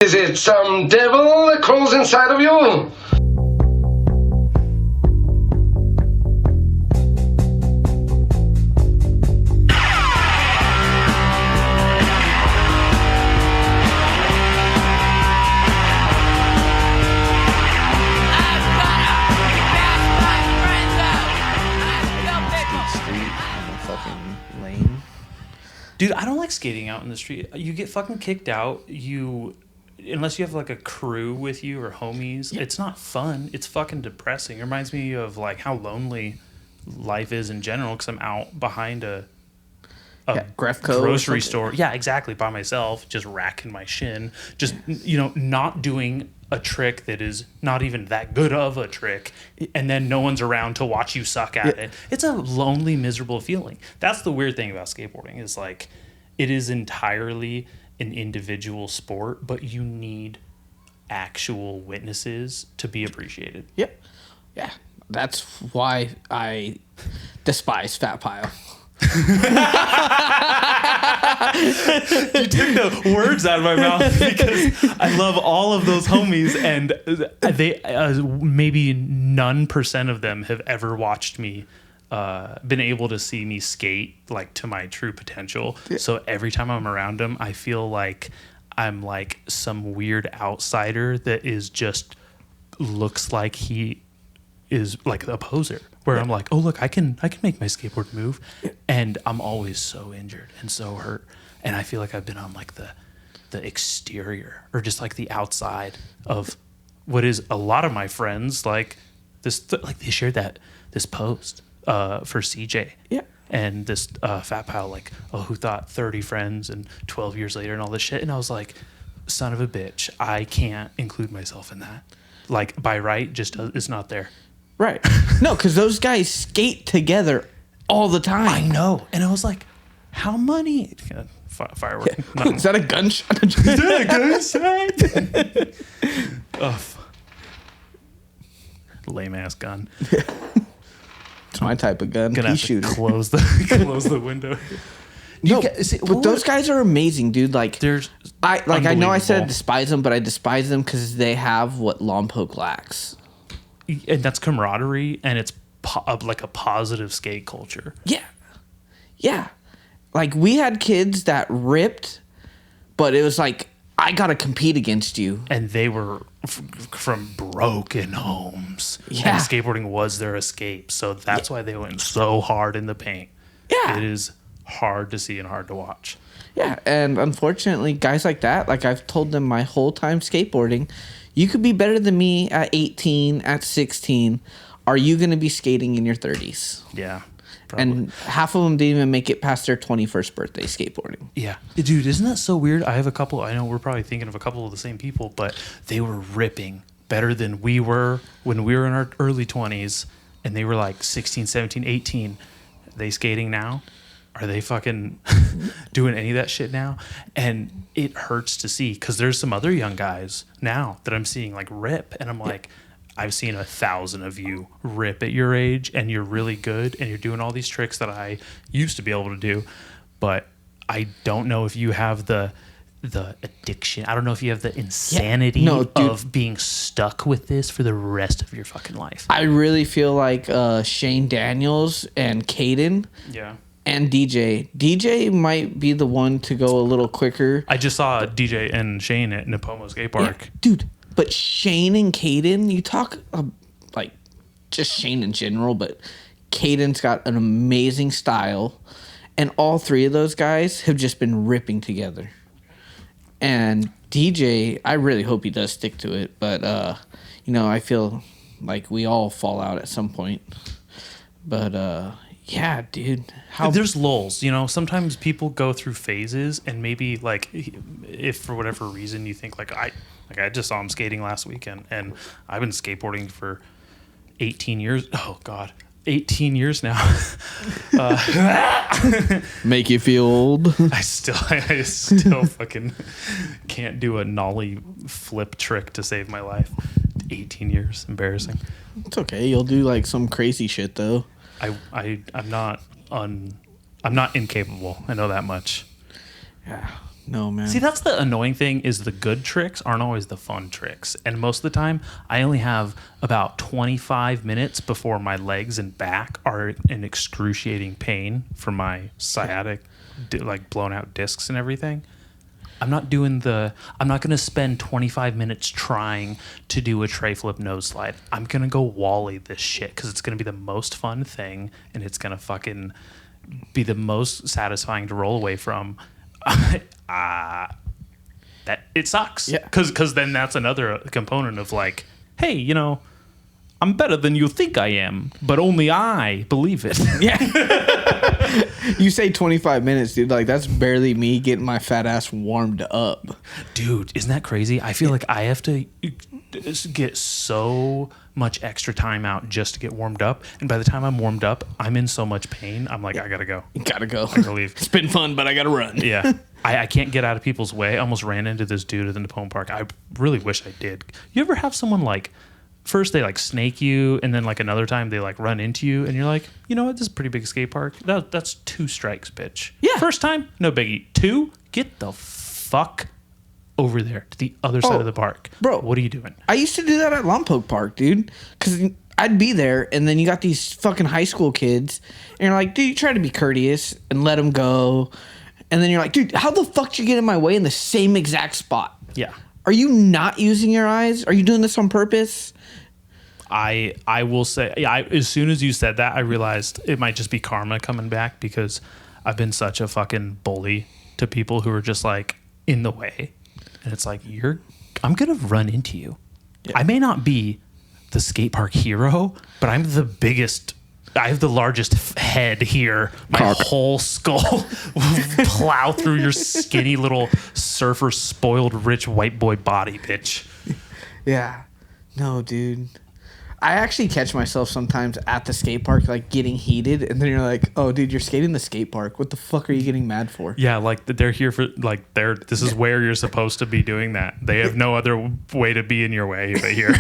Is it some devil that crawls inside of you? Dude, I don't like skating out in the street. You get fucking kicked out. Unless you have like a crew with you or homies, it's not fun. It's fucking depressing. It reminds me of like how lonely life is in general because I'm out behind a grocery store. Yeah, exactly. By myself, just racking my shin. Just, not doing a trick that is not even that good of a trick, and then no one's around to watch you suck at it. It's a lonely, miserable feeling. That's the weird thing about skateboarding is like it is entirely an individual sport, but you need actual witnesses to be appreciated. Yep. Yeah. That's why I despise Fat Pile. You took the words out of my mouth because I love all of those homies, and they maybe none % of them have ever watched me been able to see me skate like to my true potential. So every time I'm around them, I feel like I'm like some weird outsider that is just looks like he is like a poser. Where I'm like, oh look, I can make my skateboard move, and I'm always so injured and so hurt, and I feel like I've been on like the exterior or just like the outside of what is a lot of my friends like this. Like they shared this post for CJ, and this Fat Pile like, oh, who thought 30 friends and 12 years later and all this shit, and I was like, son of a bitch, I can't include myself in that. Like by right, just it's not there. Right. No, because those guys skate together all the time. I know. And I was like, how many? Firework. Yeah. Is that a gunshot? Is that a gunshot? Oh, lame ass gun. It's my type of gun. Gonna have to close the window. But those guys are amazing, dude. Like, I know I said I despise them, but I despise them because they have what Lompoc lacks. And that's camaraderie, and it's like a positive skate culture. Yeah. Like, we had kids that ripped, but it was like, I gotta compete against you. And they were from broken homes. Yeah. And skateboarding was their escape. So that's why they went so hard in the paint. Yeah. It is hard to see and hard to watch. Yeah, and unfortunately, guys like that, like I've told them my whole time skateboarding, you could be better than me at 18, at 16. Are you going to be skating in your 30s? Yeah. Probably. And half of them didn't even make it past their 21st birthday skateboarding. Yeah. Dude, isn't that so weird? I have a couple, I know we're probably thinking of a couple of the same people, but they were ripping better than we were when we were in our early 20s, and they were like 16, 17, 18. Are they skating now? Are they fucking doing any of that shit now? And it hurts to see because there's some other young guys now that I'm seeing like rip, and I'm like, I've seen 1,000 of you rip at your age, and you're really good, and you're doing all these tricks that I used to be able to do, but I don't know if you have the addiction. I don't know if you have the insanity of being stuck with this for the rest of your fucking life. I really feel like Shane Daniels and Caden. Yeah. And DJ might be the one to go a little quicker. I just saw DJ and Shane at Napomo Skate Park. Yeah, dude, but Shane and Caden, you talk like just Shane in general, but Caden's got an amazing style, and all three of those guys have just been ripping together. And DJ, I really hope he does stick to it, but I feel like we all fall out at some point. But yeah, dude. There's lulls, sometimes people go through phases, and maybe like if for whatever reason you think like I just saw him skating last weekend, and I've been skateboarding for 18 years. Oh God, 18 years now. Make you feel old? I still fucking can't do a nollie flip trick to save my life. 18 years, embarrassing. It's okay. You'll do like some crazy shit though. I'm not incapable. I know that much. Yeah. No, man. See, that's the annoying thing is the good tricks aren't always the fun tricks. And most of the time, I only have about 25 minutes before my legs and back are in excruciating pain from my sciatic, like blown out discs and everything. I'm not going to spend 25 minutes trying to do a tray flip nose slide. I'm going to go Wally this shit because it's going to be the most fun thing and it's going to fucking be the most satisfying to roll away from. That it sucks. Yeah. Because then that's another component of like, hey, you know, I'm better than you think I am, but only I believe it. Yeah. You say 25 minutes, dude. Like, that's barely me getting my fat ass warmed up. Dude, isn't that crazy? I feel like I have to get so much extra time out just to get warmed up. And by the time I'm warmed up, I'm in so much pain. I'm like, I gotta go. Gotta go. I gotta leave. It's been fun, but I gotta run. Yeah. I can't get out of people's way. I almost ran into this dude at the Lompoc Park. I really wish I did. You ever have someone like, first they like snake you, and then like another time they like run into you, and you're like, you know what? This is a pretty big skate park. That's 2 strikes, bitch. Yeah. First time, no biggie. 2, get the fuck over there to the other side of the park. Bro. What are you doing? I used to do that at Lompoc Park, dude. Because I'd be there, and then you got these fucking high school kids, and you're like, dude, you try to be courteous and let them go. And then you're like, dude, how the fuck did you get in my way in the same exact spot? Yeah. Are you not using your eyes? Are you doing this on purpose? I will say, yeah, as soon as you said that, I realized it might just be karma coming back because I've been such a fucking bully to people who are just like in the way. And it's like, I'm going to run into you. Yeah. I may not be the skate park hero, but I'm the biggest. I have the largest head here. My whole skull will plow through your skinny little surfer spoiled rich white boy body, bitch. Yeah. No, dude. I actually catch myself sometimes at the skate park, like getting heated, and then you're like, "Oh, dude, you're skating the skate park. What the fuck are you getting mad for?" Yeah, like they're here for like this is where you're supposed to be doing that. They have no other way to be in your way but here.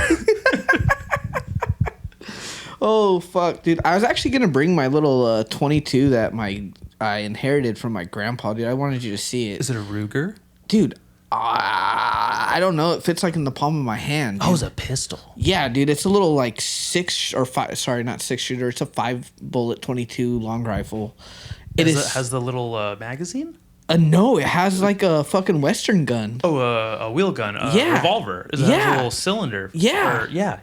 Oh fuck, dude! I was actually gonna bring my little 22 that I inherited from my grandpa, dude. I wanted you to see it. Is it a Ruger? Dude, I don't know. It fits like in the palm of my hand. Dude. Oh, it's a pistol. Yeah, dude. It's a little like 6 or 5. Sorry, not 6 shooter. It's a 5 bullet 22 long rifle. It has the little magazine. No, it has like a fucking Western gun. Oh, a wheel gun. Yeah. Revolver. Is that a little cylinder? Yeah. Yeah.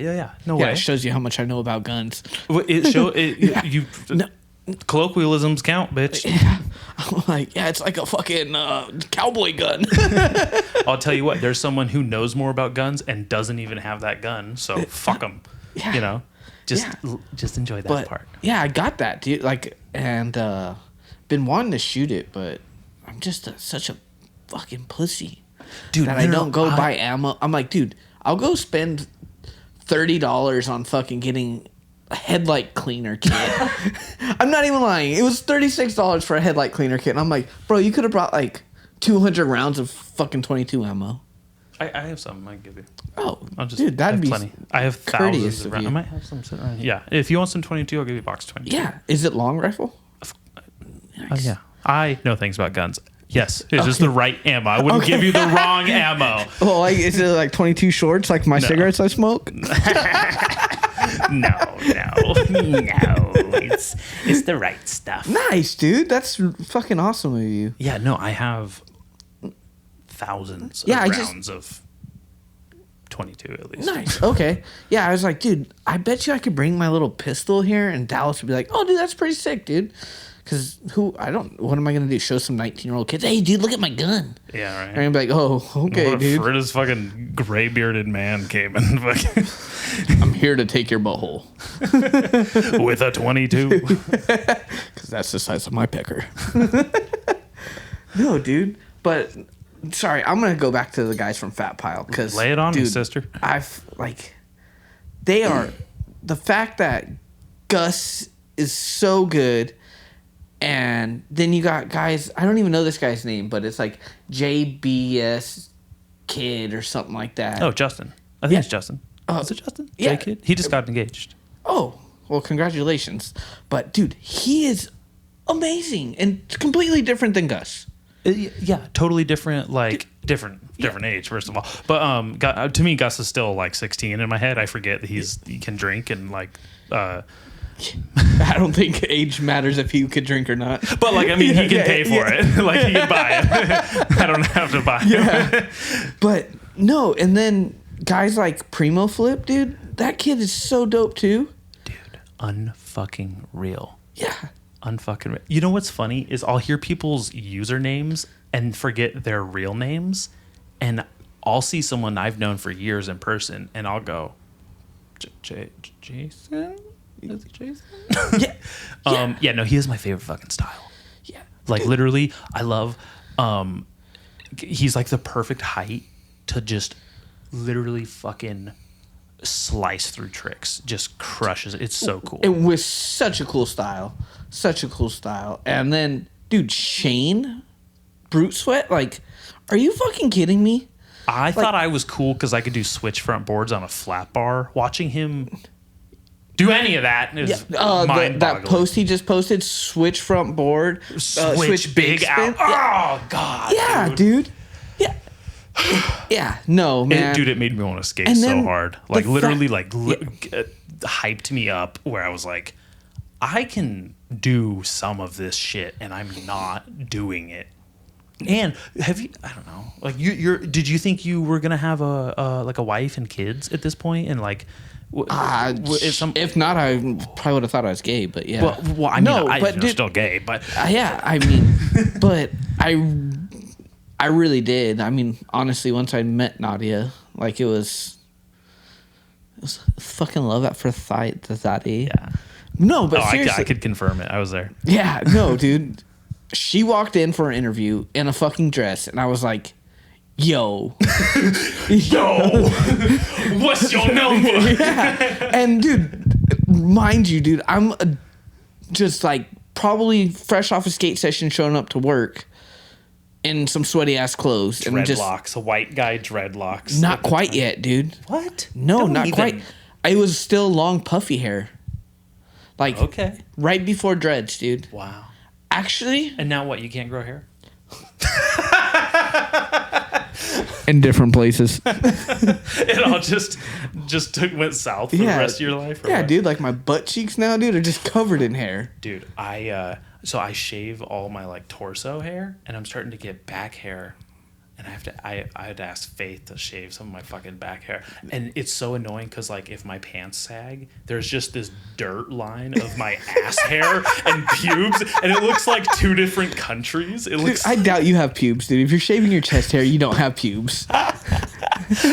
No Yeah, way. it shows you how much I know about guns. You colloquialisms count, bitch. Yeah. I'm like, yeah, it's like a fucking cowboy gun. I'll tell you what. There's someone who knows more about guns and doesn't even have that gun. So fuck them. Yeah. You know, just enjoy that part. Yeah, I got that, dude. Like, and been wanting to shoot it, but I'm just such a fucking pussy, dude. That I don't go buy ammo. I'm like, dude, I'll go spend $30 on fucking getting a headlight cleaner kit. I'm not even lying. It was $36 for a headlight cleaner kit, and I'm like, bro, you could have brought like 200 rounds of fucking 22 ammo. I have some. I can give you. Oh, dude, that'd be plenty. I have thousands of rounds. I might have some sitting around. Yeah, if you want some 22, I'll give you a box of 22. Yeah, is it long rifle? Yeah, I know things about guns. Yes, it's just the right ammo. I wouldn't give you the wrong ammo. Oh, like, is it like 22 shorts, like my cigarettes I smoke? No. It's the right stuff. Nice, dude. That's fucking awesome of you. Yeah, no, I have thousands of rounds of 22 at least. Nice. Okay. Yeah, I was like, dude, I bet you I could bring my little pistol here, and Dallas would be like, oh, dude, that's pretty sick, dude. Because what am I going to do? Show some 19-year-old kids, hey, dude, look at my gun. Yeah, right. And I'm like, oh, okay, what dude. What if this fucking gray-bearded man came and fucking... I'm here to take your butthole. With a 22. Because that's the size of my pecker. No, dude. But, sorry, I'm going to go back to the guys from Fat Pile. Cause, lay it on me, dude, sister. They are... The fact that Gus is so good... And then you got guys, I don't even know this guy's name, but it's like JBS Kid or something like that. Oh, Justin. I think it's Justin. Is it Justin? Yeah. J-Kid? He just got engaged. Oh, well, congratulations. But, dude, he is amazing and completely different than Gus. Yeah, totally different, like different age, first of all. But to me, Gus is still like 16 in my head. I forget that he can drink and like. I don't think age matters if he could drink or not. But like, I mean, he can pay for it. Like he can buy it. I don't have to buy it. But no, and then guys like Primo Flip, dude, that kid is so dope too. Dude, unfucking real. Yeah. Unfucking real. You know what's funny is I'll hear people's usernames and forget their real names, and I'll see someone I've known for years in person, and I'll go, Jason? Is it Jason? Yeah. No, he is my favorite fucking style. Yeah. Like literally, I love he's like the perfect height to just literally fucking slice through tricks. Just crushes it. It's so cool. It was such a cool style. Such a cool style. And then, dude, Shane, Brute Sweat, like, are you fucking kidding me? I thought I was cool because I could do switch front boards on a flat bar. Watching him do any of that is mind-boggling. That post he just posted, switch front board, switch big out. spin. Oh, God. Yeah, dude. Yeah. Yeah, no, man. Dude, it made me want to skate And so then hard. the Like, literally, hyped me up where I was like, I can do some of this shit, and I'm not doing it. And have you? I don't know. Like, did you think you were gonna have a wife and kids at this point? And like, if not, I probably would have thought I was gay. But yeah. Well, I mean, I'm still gay, but yeah, I mean, but I really did. I mean, honestly, once I met Nadia, like it was fucking love at first sight. yeah. No, but seriously, I could confirm it. I was there. Yeah, no, dude. She walked in for an interview in a fucking dress, and I was like, yo. What's your number? Yeah. And, dude, mind you, dude, I'm just like probably fresh off a skate session showing up to work in some sweaty-ass clothes. Dreadlocks, a white guy dreadlocks. Not quite yet, dude. What? No, not quite. It was still long, puffy hair. Like, okay. Right before dreads, dude. Wow. Actually. And now what? You can't grow hair? In different places. It all just went south for the rest of your life? Yeah, dude. Like, my butt cheeks now, dude, are just covered in hair. Dude, so I shave all my, like, torso hair, and I'm starting to get back hair. And I had to ask Faith to shave some of my fucking back hair. And it's so annoying because, like, if my pants sag, there's just this dirt line of my ass hair and pubes. And it looks like two different countries. It looks. Dude, I doubt you have pubes, dude. If you're shaving your chest hair, you don't have pubes.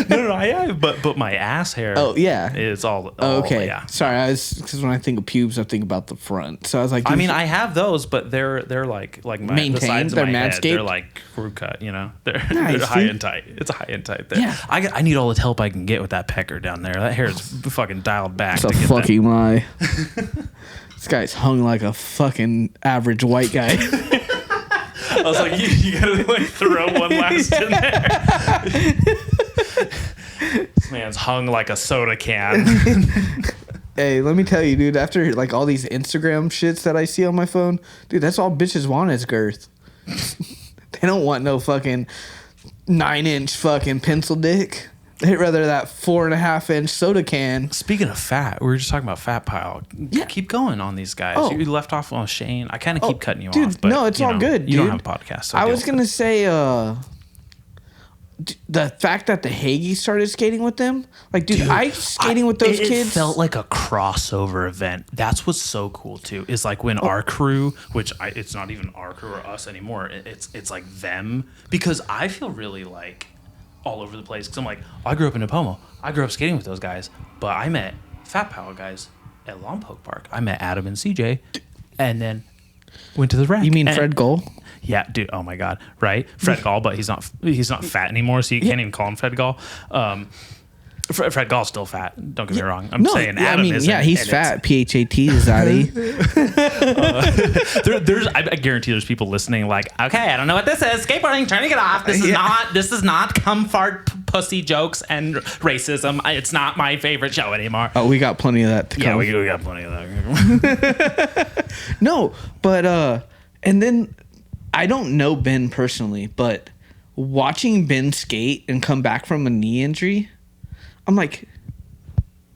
No, I have. But my ass hair. Oh, yeah. It's all. Okay. Yeah. Sorry, because when I think of pubes, I think about the front. So I was like, I mean, I have those, but they're like my maintained. The sides They're of my manscaped. head. They're like crew cut, you know. They're Nice, high dude. and tight. It's a high and tight there. Yeah. I need all the help I can get with that pecker down there. That hair is fucking dialed back. It's a fucking lie. This guy's hung like a fucking average white guy. I was like, you gotta like throw one last in there. This man's hung like a soda can. Hey, let me tell you, dude, after like all these Instagram shits that I see on my phone, dude, that's all bitches want is girth. They don't want no fucking 9-inch fucking pencil dick. They'd rather that 4.5-inch soda can. Speaking of fat, we were just talking about Fat Pile. Yeah. Keep going on these guys. Oh. You left off on Shane. I kind of keep cutting you dude, off. But, no, it's all good, You don't dude. have a podcast. So I deal was with going to it. say, the fact that the Hagies started skating with them, like, dude, I skating with those kids. It felt like a crossover event. That's what's so cool too. Is like when our crew, it's not even our crew or us anymore. It's like them, because I feel really like all over the place. Because I'm like, I grew up in Napomo. I grew up skating with those guys, but I met Fat Power guys at Lompoc Park. I met Adam and CJ, and then went to the rec. You mean Fred Gull? Yeah, dude. Oh my God, right? Fred Gall, but he's not fat anymore, so you can't even call him Fred Gall. Fred Gall's still fat. Don't get me wrong. I'm saying Adam isn't. Yeah, he's fat. PHAT is Zaddy. I guarantee there's people listening like, okay, I don't know what this is. Skateboarding, turning it off. This is not comfort pussy jokes and racism. It's not my favorite show anymore. Oh, we got plenty of that to come. Yeah, we got plenty of that. No, but and then I don't know Ben personally, but watching Ben skate and come back from a knee injury, I'm like,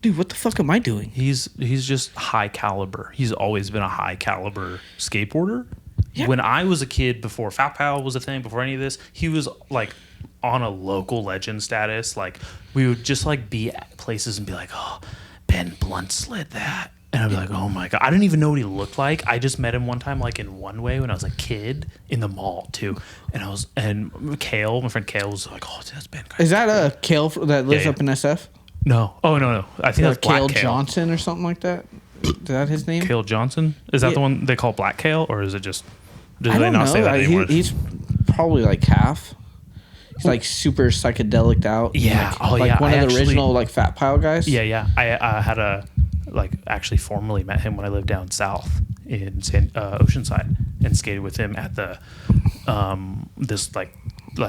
dude, what the fuck am I doing? He's just high caliber. He's always been a high caliber skateboarder. Yeah. When I was a kid, before Fat Pal was a thing, before any of this, he was like on a local legend status. Like we would just like be at places and be like, oh, Ben Blunt slid that. And I'd be like, oh my God. I didn't even know what he looked like. I just met him one time, like in one way when I was a kid in the mall too. And Kale, my friend Kale was like, oh, that's Ben. Is that a Kale that lives up in SF? No. Oh, no. I think that's Kale Black Kale. Johnson or something like that. Is that his name? Kale Johnson? Is that the one they call Black Kale, or is it just? Do I they don't not know. say that anymore? He's probably like half. He's like super psychedelic out. Yeah. Like one of the original like Fat Pile guys. Yeah. I had actually formally met him when I lived down south in Oceanside and skated with him at the this like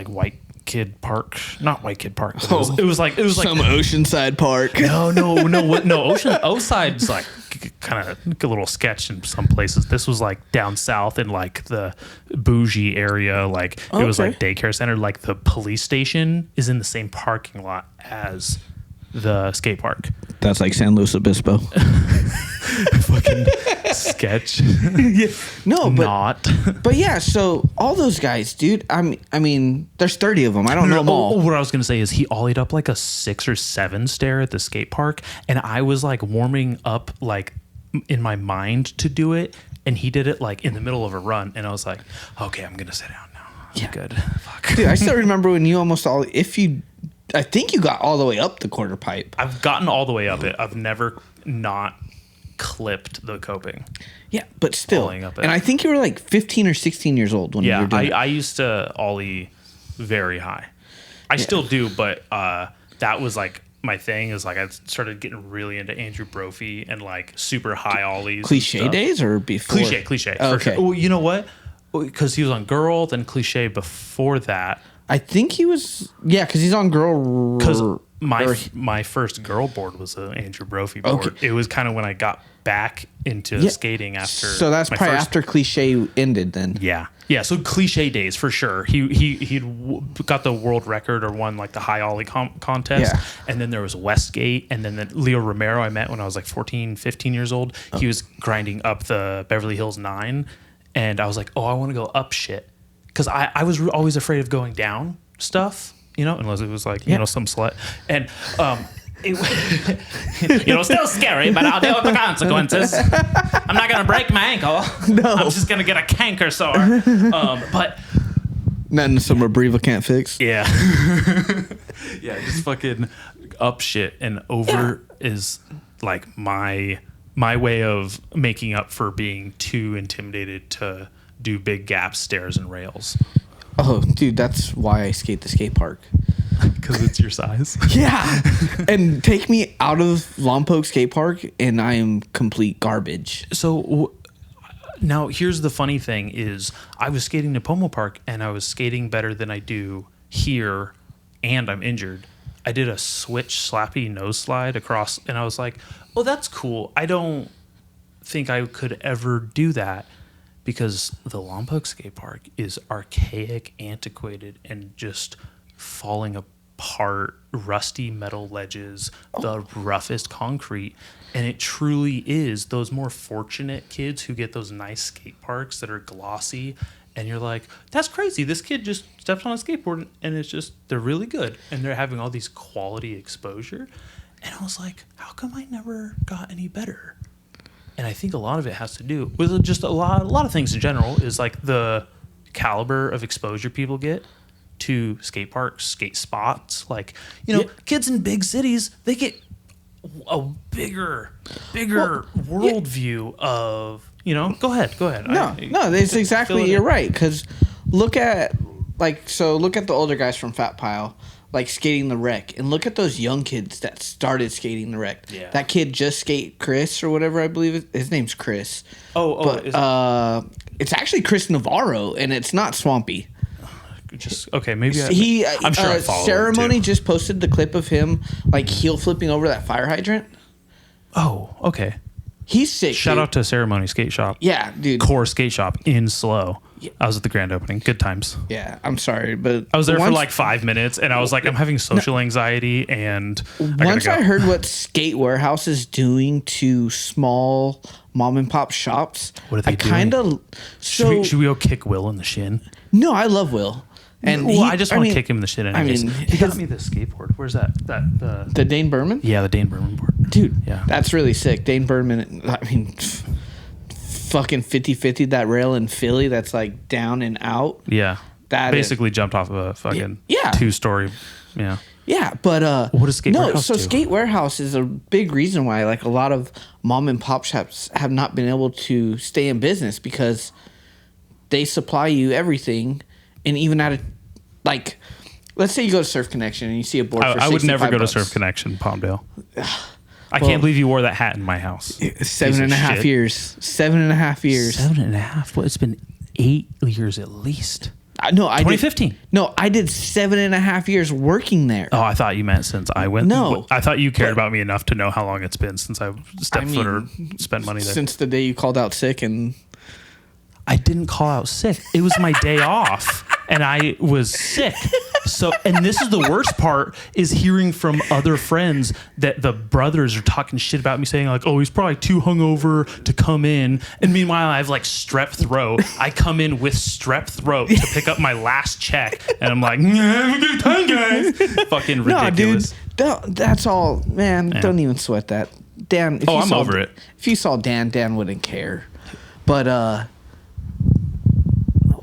white kid park, not white kid park. But it was like some Oceanside park. No. Oceanside's like kind of a little sketch in some places. This was like down south in like the bougie area. Like it was like daycare center. Like the police station is in the same parking lot as the skate park. That's like San Luis Obispo. Fucking sketch. Yeah. No, but not. But yeah, so all those guys, dude. I mean, there's 30 of them. I don't know them all. What I was gonna say is he ollied up like a 6 or 7 stair at the skate park, and I was like warming up like in my mind to do it, and he did it like in the middle of a run, and I was like, okay, I'm gonna sit down now. I'm good. Fuck. Dude, I still remember when you almost all. I think you got all the way up the quarter pipe. I've gotten all the way up it. I've never not clipped the coping. Yeah, but still. Up it. And I think you were like 15 or 16 years old when you were doing it. I used to ollie very high. I still do, but that was like my thing is like I started getting really into Andrew Brophy and like super high ollies. Cliche days or before? Cliche. Oh, okay. Sure. Well, you know what? Because he was on Girl, then Cliche before that. I think he was, because he's on Girl. Because my first girl board was an Andrew Brophy board. Okay. It was kind of when I got back into skating after. So that's probably after Cliche ended then. Yeah. So Cliche days for sure. He'd got the world record or won like the high ollie contest. Yeah. And then there was Westgate, and then Leo Romero I met when I was like 14, 15 years old. Oh. He was grinding up the Beverly Hills 9, and I was like, oh, I want to go up shit. Because I was always afraid of going down stuff, unless it was like, some slut. And, still scary, but I'll deal with the consequences. I'm not going to break my ankle. No. I'm just going to get a canker sore. But nothing some Abreva can't fix. Yeah. Yeah, just fucking up shit. And over is like my way of making up for being too intimidated to do big gaps, stairs, and rails. Oh, dude, that's why I skate the skate park. Because it's your size? Yeah. And take me out of Lompoc skate park, and I am complete garbage. So now here's the funny thing is I was skating to Pomo Park, and I was skating better than I do here, and I'm injured. I did a switch slappy nose slide across, and I was like, oh, that's cool. I don't think I could ever do that. Because the Lompoc skate park is archaic, antiquated, and just falling apart, rusty metal ledges, the roughest concrete. And it truly is those more fortunate kids who get those nice skate parks that are glossy. And you're like, that's crazy. This kid just steps on a skateboard and it's just, they're really good. And they're having all these quality exposure. And I was like, how come I never got any better? And I think a lot of it has to do with just a lot of things in general is like the caliber of exposure people get to skate parks, skate spots. Like, kids in big cities, they get a bigger worldview of, go ahead. No, that's exactly, you're right. Because look at the older guys from Fat Pile. Like skating the wreck, and look at those young kids that started skating the wreck. Yeah. That kid just skate Chris or whatever I believe his name's Chris. But it's actually Chris Navarro, and it's not Swampy. Maybe I'm sure I follow Ceremony him too. just posted the clip of him like heel flipping over that fire hydrant. Oh, okay. He's sick. Shout out to Ceremony Skate Shop. Yeah, dude. Core Skate Shop in Slow. I was at the grand opening. Good times. Yeah, I'm sorry, but I was there for like 5 minutes, and I was like, I'm having social anxiety, and once I heard what Skate Warehouse is doing to small mom and pop shops, what are they doing? kind of should we go kick Will in the shin? No, I love Will. And I just want to kick him in the shit anyways. He got his- me the skateboard. Where's that? the Dane Berman? Yeah, the Dane Berman board. Dude, Yeah. that's really sick. Dane Berman, I mean, fucking 50-50 that rail in Philly that's like down and out. Yeah. That basically jumped off of a fucking Yeah. 2-story. Yeah. Yeah, but What does Skate Warehouse so do? Skate Warehouse is a big reason why like a lot of mom and pop shops have not been able to stay in business because they supply you everything, and even at a like, let's say you go to Surf Connection and you see a board. For I would never go to $65. Surf Connection, Palmdale. I can't believe you wore that hat in my house. 7.5 shit. years. 7.5 years. 7.5. Well, it's been 8 years at least. No, I 2015. did. No, I did 7.5 years working there. Oh, I thought you meant since I went. No. I thought you cared about me enough to know how long it's been since I stepped foot or spent money there. Since the day you called out sick and I didn't call out sick. It was my day off, and I was sick. So, and this is the worst part, is hearing from other friends that the brothers are talking shit about me, saying like, oh, he's probably too hungover to come in. And meanwhile, I have like strep throat. I come in with strep throat to pick up my last check, and I'm like, have a good time, guys. Fucking ridiculous. No, dude, that's all, man. Yeah. Don't even sweat that. Dan, if I'm over it. If you saw Dan wouldn't care. But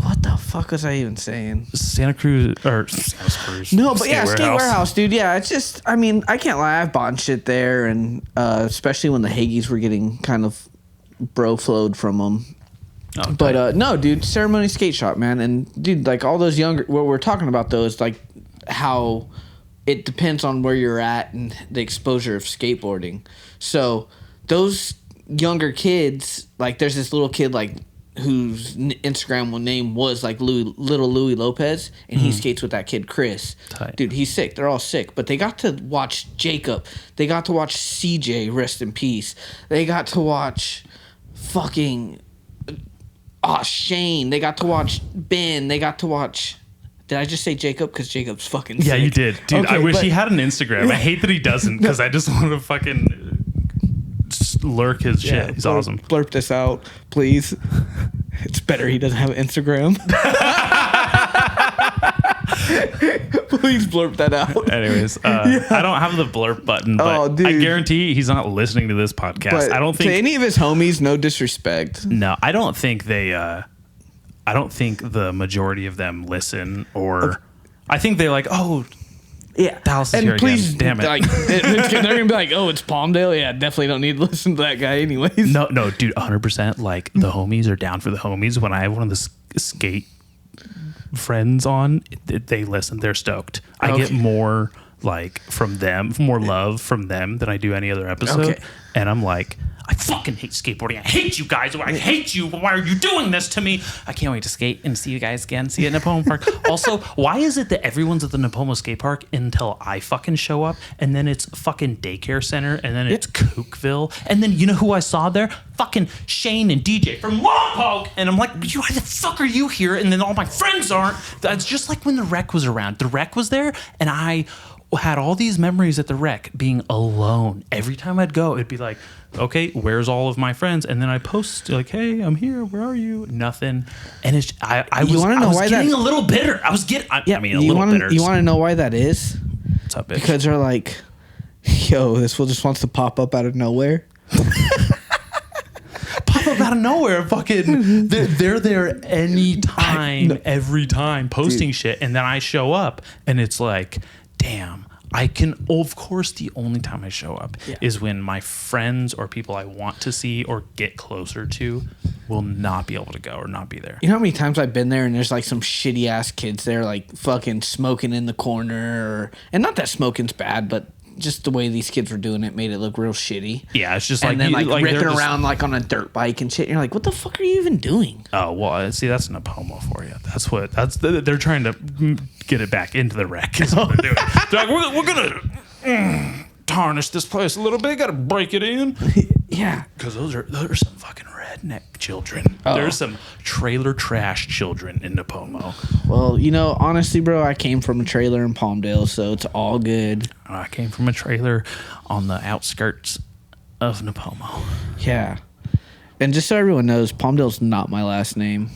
what the fuck was I even saying? Santa Cruz or Santa Cruz. No, but yeah, Skate Warehouse, dude. Yeah, it's just, I mean, I can't lie. I've bought shit there, and especially when the Hagies were getting kind of bro flowed from them. Oh, But no, dude, Ceremony Skate Shop, man. And dude, like all those younger, what we're talking about though is like how it depends on where you're at and the exposure of skateboarding. So those younger kids, like there's this little kid like whose Instagram name was like Little Louis Lopez, and he skates with that kid Chris. Tight. Dude, he's sick. They're all sick, but they got to watch Jacob. They got to watch CJ, rest in peace. They got to watch fucking Shane. They got to watch Ben. They got to watch. Did I just say Jacob? Because Jacob's fucking sick. Yeah, you did. Dude, Okay, I wish but- he had an Instagram. I hate that he doesn't, because I just want to fucking just lurk his shit. He's awesome. Blurp this out, please. It's better he doesn't have an Instagram. Please blurp that out. Anyways, I don't have the blurp button, but Oh, dude. I guarantee he's not listening to this podcast. But I don't to think. any of his homies, no disrespect. No, I don't think they. I don't think the majority of them listen, or I think they're like, oh, Yeah, Dallas is and here please, again. Damn it. Like, they're gonna be like, "Oh, it's Palmdale." Yeah, definitely don't need to listen to that guy, anyways. No, dude, 100%. Like the homies are down for the homies. When I have one of the skate friends on, they listen. They're stoked. I get more like from them, more love from them than I do any other episode. Okay. And I'm like, I fucking hate skateboarding. I hate you guys. I hate you. Why are you doing this to me? I can't wait to skate and see you guys again. See you at Napomo Park. Also, why is it that everyone's at the Napomo skate park until I fucking show up, and then it's fucking daycare center, and then it's Kookville, and then you know who I saw there? Fucking Shane and DJ from Lompoc. And I'm like, why the fuck are you here? And then all my friends aren't. That's just like when the Rec was around. The Rec was there, and I had all these memories at the Rec being alone. Every time I'd go, it'd be like, okay, where's all of my friends? And then I post like, hey, I'm here. Where are you? Nothing. And it's I was getting a little bitter. I mean, a little bitter. You want to know why that is? What's up, bitch? Because they're like, yo, this fool just wants to pop up out of nowhere. Pop up out of nowhere. Fucking, they're there anytime, every time, posting shit. And then I show up, and it's like, damn. I can, of course, the only time I show up is when my friends or people I want to see or get closer to will not be able to go or not be there. You know how many times I've been there and there's like some shitty ass kids there, like fucking smoking in the corner, and not that smoking's bad, but just the way these kids were doing it made it look real shitty. Yeah, it's just And then like they're ripping just- around like on a dirt bike and shit. And you're like, what the fuck are you even doing? Oh well, see, that's Napomo for you. They're trying to get it back into the Rec. Is what they're doing. They're like, we're gonna tarnish this place a little bit. Got to break it in. Yeah. Because those are some fucking rednecks. redneck children. There's some trailer trash children in Napomo. Well, you know, honestly, bro, I came from a trailer in Palmdale, so it's all good. I came from a trailer on the outskirts of Napomo. Yeah. And just so everyone knows, Palmdale's not my last name.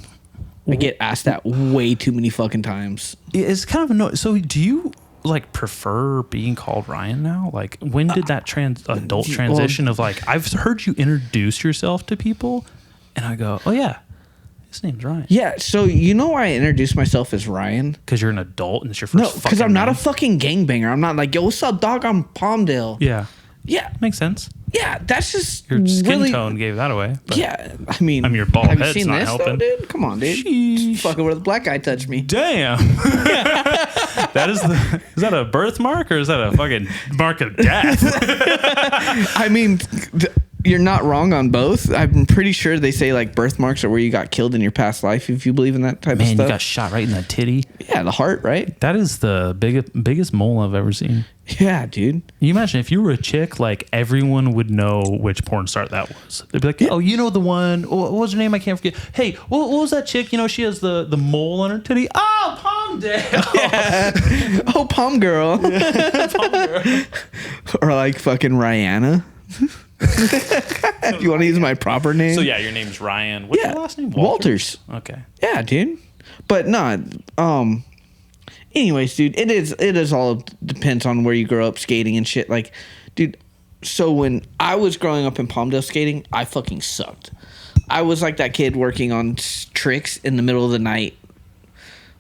I get asked that way too many fucking times. It's kind of annoying. So do you like prefer being called Ryan now? Like when did that adult transition of like, I've heard you introduce yourself to people and I go, oh yeah, his name's Ryan. Yeah, so you know why I introduced myself as Ryan? Because you're an adult and it's your first No, because I'm not a fucking gangbanger. I'm not like, yo, what's up, dog? I'm Palmdale. Yeah. Yeah. Makes sense. Yeah, that's just Your skin really, tone gave that away. But yeah, I mean, your bald have you head's seen not this helping. though, dude? Come on, dude. Sheesh. Fucking where the black guy touched me. Damn. Is that a birthmark or is that a fucking mark of death? I mean, you're not wrong on both. I'm pretty sure they say like birthmarks are where you got killed in your past life, if you believe in that type of Man, stuff. you got shot right in the titty. Yeah, the heart, right? That is the biggest mole I've ever seen. Yeah, dude. You imagine if you were a chick, like everyone would know which porn star that was. They'd be like, oh, you know the one. What was her name? I can't forget. Hey, what was that chick? You know, she has the mole on her titty. Oh, Palmdale. Yeah. Oh, Palm Girl. Palm girl. Or like fucking Rihanna. If you want to use my proper name. So yeah, your name's Ryan. What's your last name? Walters. Okay. Yeah, dude. But not. Anyways, dude, it is all depends on where you grow up skating and shit. Like, dude. So when I was growing up in Palmdale skating, I fucking sucked. I was like that kid working on tricks in the middle of the night,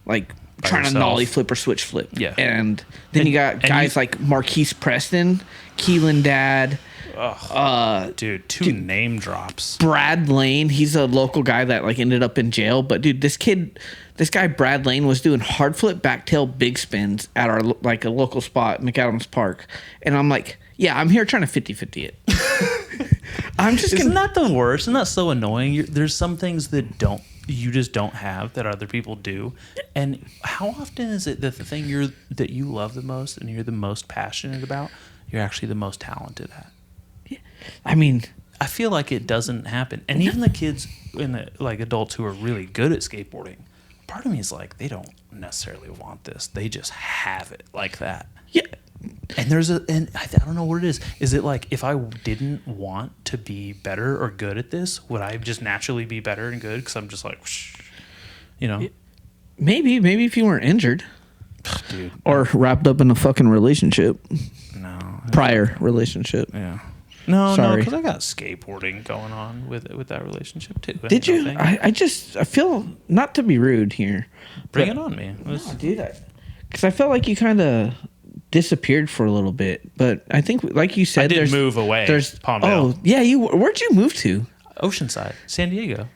like By trying yourself. to nollie flip or switch flip. Yeah. And then you got guys like Marquise Preston, Keelan Dad. Dude, two name drops. Brad Lane, he's a local guy that like ended up in jail. But dude, this guy Brad Lane was doing hard flip, backtail, big spins at our like a local spot, McAdams Park, and I'm like, yeah, I'm here trying to 50-50 it. I'm just. Isn't that the worst? Isn't that so annoying? There's some things that you just don't have that other people do. And how often is it that the thing that you love the most and you're the most passionate about, you're actually the most talented at? I mean, I feel like it doesn't happen. And even the kids and the like adults who are really good at skateboarding, part of me is like, they don't necessarily want this. They just have it like that. yeah. And I don't know what it is. Is it like if I didn't want to be better or good at this, would I just naturally be better and good? Because I'm just like, you know, Maybe if you weren't injured dude, or wrapped up in a fucking relationship, no, prior relationship. yeah, no, Sorry. because I got skateboarding going on with that relationship too. Did you? I feel, not to be rude here. Bring it on, man. No, dude, because I felt like you kind of disappeared for a little bit, but I think, like you said, I did move away. There's Palmdale. Oh yeah, where'd you move to? Oceanside, San Diego,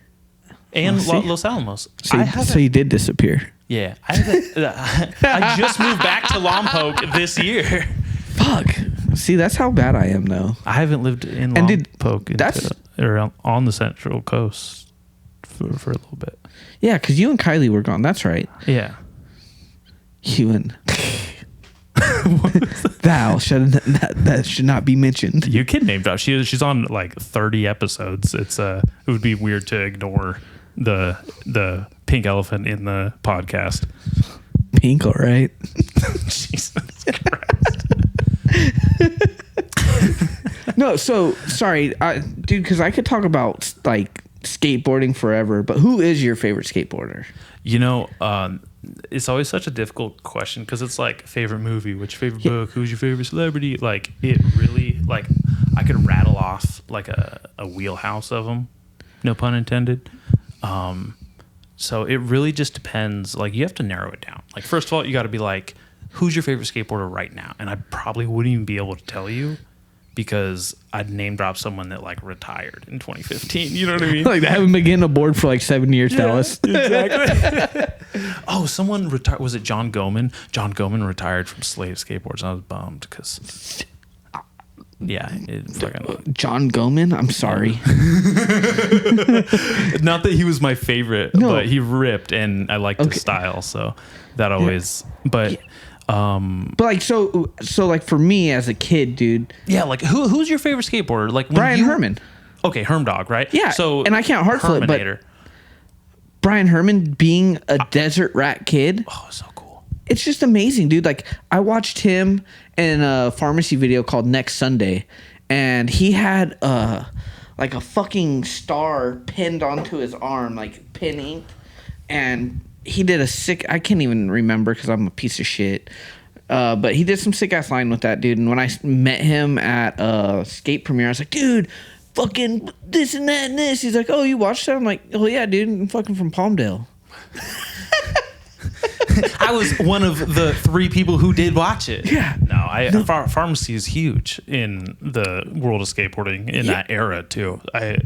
and see? Los Alamos. So you did disappear. Yeah, I just moved back to Lompoc this year. Fuck. See, that's how bad I am, though. I haven't lived in And dude, Lompoc or on the Central Coast for a little bit. Yeah, because you and Kylie were gone. That's right. Yeah. You and that should not be mentioned. You can name drop. She's on like 30 episodes. It would be weird to ignore the pink elephant in the podcast. Pink, all right. Jesus Christ. No, so sorry, dude, because I could talk about like skateboarding forever, but who is your favorite skateboarder? You know, it's always such a difficult question because it's like favorite movie, which favorite book, who's your favorite celebrity? Like it really, like I could rattle off like a wheelhouse of them, no pun intended. So it really just depends. Like you have to narrow it down. Like first of all, you got to be like, who's your favorite skateboarder right now? And I probably wouldn't even be able to tell you because I'd name drop someone that like retired in 2015. You know what I mean? Like they haven't been getting a board for like 7 years, Dallas. Exactly. Oh, someone retired. Was it John Goman? John Goman retired from Slave Skateboards. I was bummed because, yeah, it's fucking. John Goman? I'm sorry. Not that he was my favorite, No. but he ripped and I liked his style. So that always, but. But like so like for me as a kid, dude. Yeah, like who's your favorite skateboarder? Like when Brian Herman. okay, Herm Dog, right? Yeah, So and I can't hard flip, but Herminator. Brian Herman being a desert rat kid. Oh, so cool. It's just amazing, dude. Like, I watched him in a pharmacy video called Next Sunday, and he had like a fucking star pinned onto his arm, like pinning, and he did a sick. I can't even remember because I'm a piece of shit. But he did some sick ass line with that dude. And when I met him at skate premiere, I was like, dude, fucking this and that and this. He's like, oh, you watched that? I'm like, oh yeah, dude, I'm fucking from Palmdale. I was one of the 3 people who did watch it. Yeah. No, pharmacy is huge in the world of skateboarding in that era too. I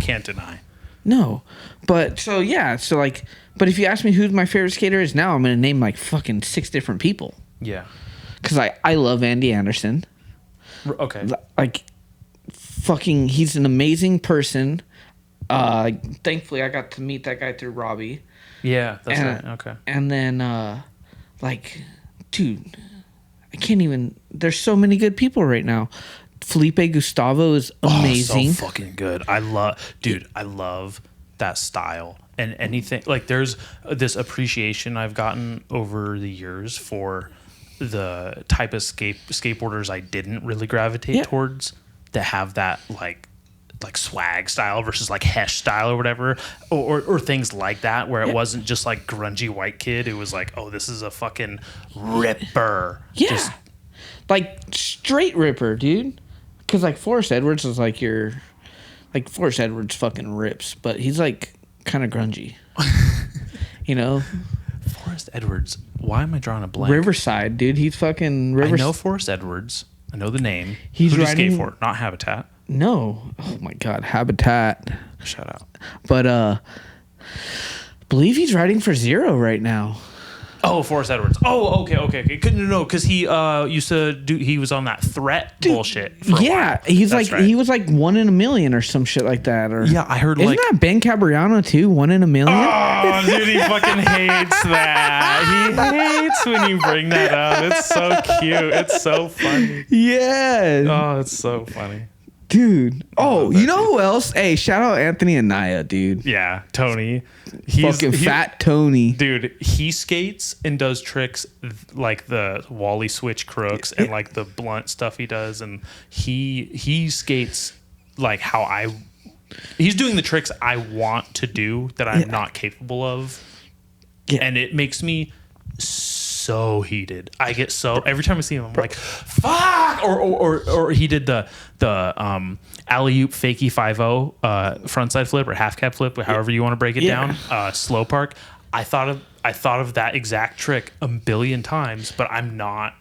can't deny. No, but so yeah, so like, but if you ask me who my favorite skater is now, I'm gonna name like fucking 6 different people. Yeah. Because I love Andy Anderson. Okay. Like, fucking, he's an amazing person. Thankfully, I got to meet that guy through Robbie. Yeah, that's right. Okay. And then, like, dude, I can't even. There's so many good people right now. Felipe Gustavo is amazing. Oh, so fucking good. I love that style. And anything, like, there's this appreciation I've gotten over the years for the type of skateboarders I didn't really gravitate towards that have that like swag style versus like Hesh style or whatever, or things like that, where it wasn't just like grungy white kid. It was like, oh, this is a fucking ripper. Yeah. Just, like, straight ripper, dude. Because, like, Forrest Edwards is like Forrest Edwards fucking rips, but he's like kind of grungy. You know? Forrest Edwards. Why am I drawing a blank? Riverside, dude. He's fucking I know Forrest Edwards. I know the name. He's Who do you skate riding- for? Not Habitat. No. Oh my God, Habitat. Shout out. But I believe he's riding for Zero right now. Oh, Forrest Edwards. Oh, okay. Couldn't know because he used to do. He was on that threat bullshit. For a while. He's That's like right. he was like 1 in a million or some shit like that. Or Yeah, I heard isn't like. that Ben Cabriano too? 1 in a million. Oh, dude, he fucking hates that. He hates when you bring that up. It's so cute. It's so funny. Yeah, Oh, it's so funny. dude. Oh, that you know who else? Hey, shout out Anthony Anaya, dude. Yeah, Tony. Fucking fat Tony. Dude, he skates and does tricks like the Wally switch crooks and like the blunt stuff he does, and he skates like how he's doing the tricks I want to do that I'm not capable of. Yeah. And it makes me so heated. I get so every time I see him, I'm like, fuck. Or he did the alley-oop fakie 5-0 frontside flip or half cab flip, however you want to break it down. Slow park. I thought of that exact trick a billion times, but I'm not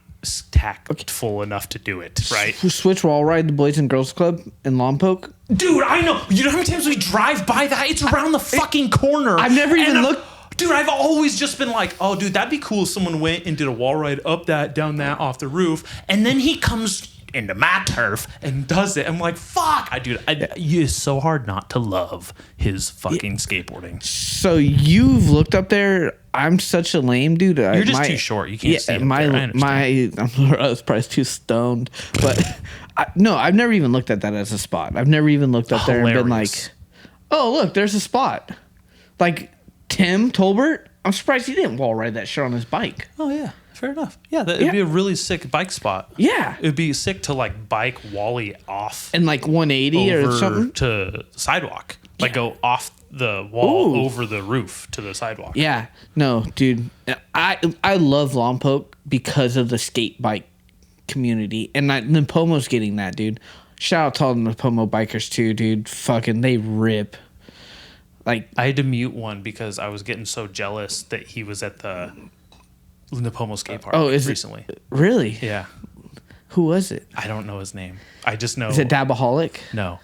tactful enough to do it. Right. Switch wall ride the Boys and Girls Club in Lompoc. Dude, I know. You know how many times we drive by that? It's around the fucking corner. I've never even looked. Dude, I've always just been like, oh, dude, that'd be cool if someone went and did a wall ride up that, down that, off the roof, and then he comes into my turf and does it. I'm like, fuck. It's so hard not to love his fucking skateboarding. So you've looked up there. I'm such a lame dude. You're just too short. You can't see him there. I understand. I was probably too stoned, but I've never even looked at that as a spot. I've never even looked up there and been like, oh, look, there's a spot. Like Tim Tolbert, I'm surprised he didn't wall ride that shit on his bike. Oh yeah, fair enough. Yeah, it'd be a really sick bike spot. Yeah, it'd be sick to like bike Wally off and like 180 or something to the sidewalk. Like go off the wall over the roof to the sidewalk. Yeah, no, dude, I love Lompoc because of the skate bike community, and Napomo's getting that, dude. Shout out to all the Napomo bikers too, dude. Fucking they rip. Like I had to mute one because I was getting so jealous that he was at the Napomo skate park recently. Really? Yeah. Who was it? I don't know his name. I just know. Is it Dabaholic? No.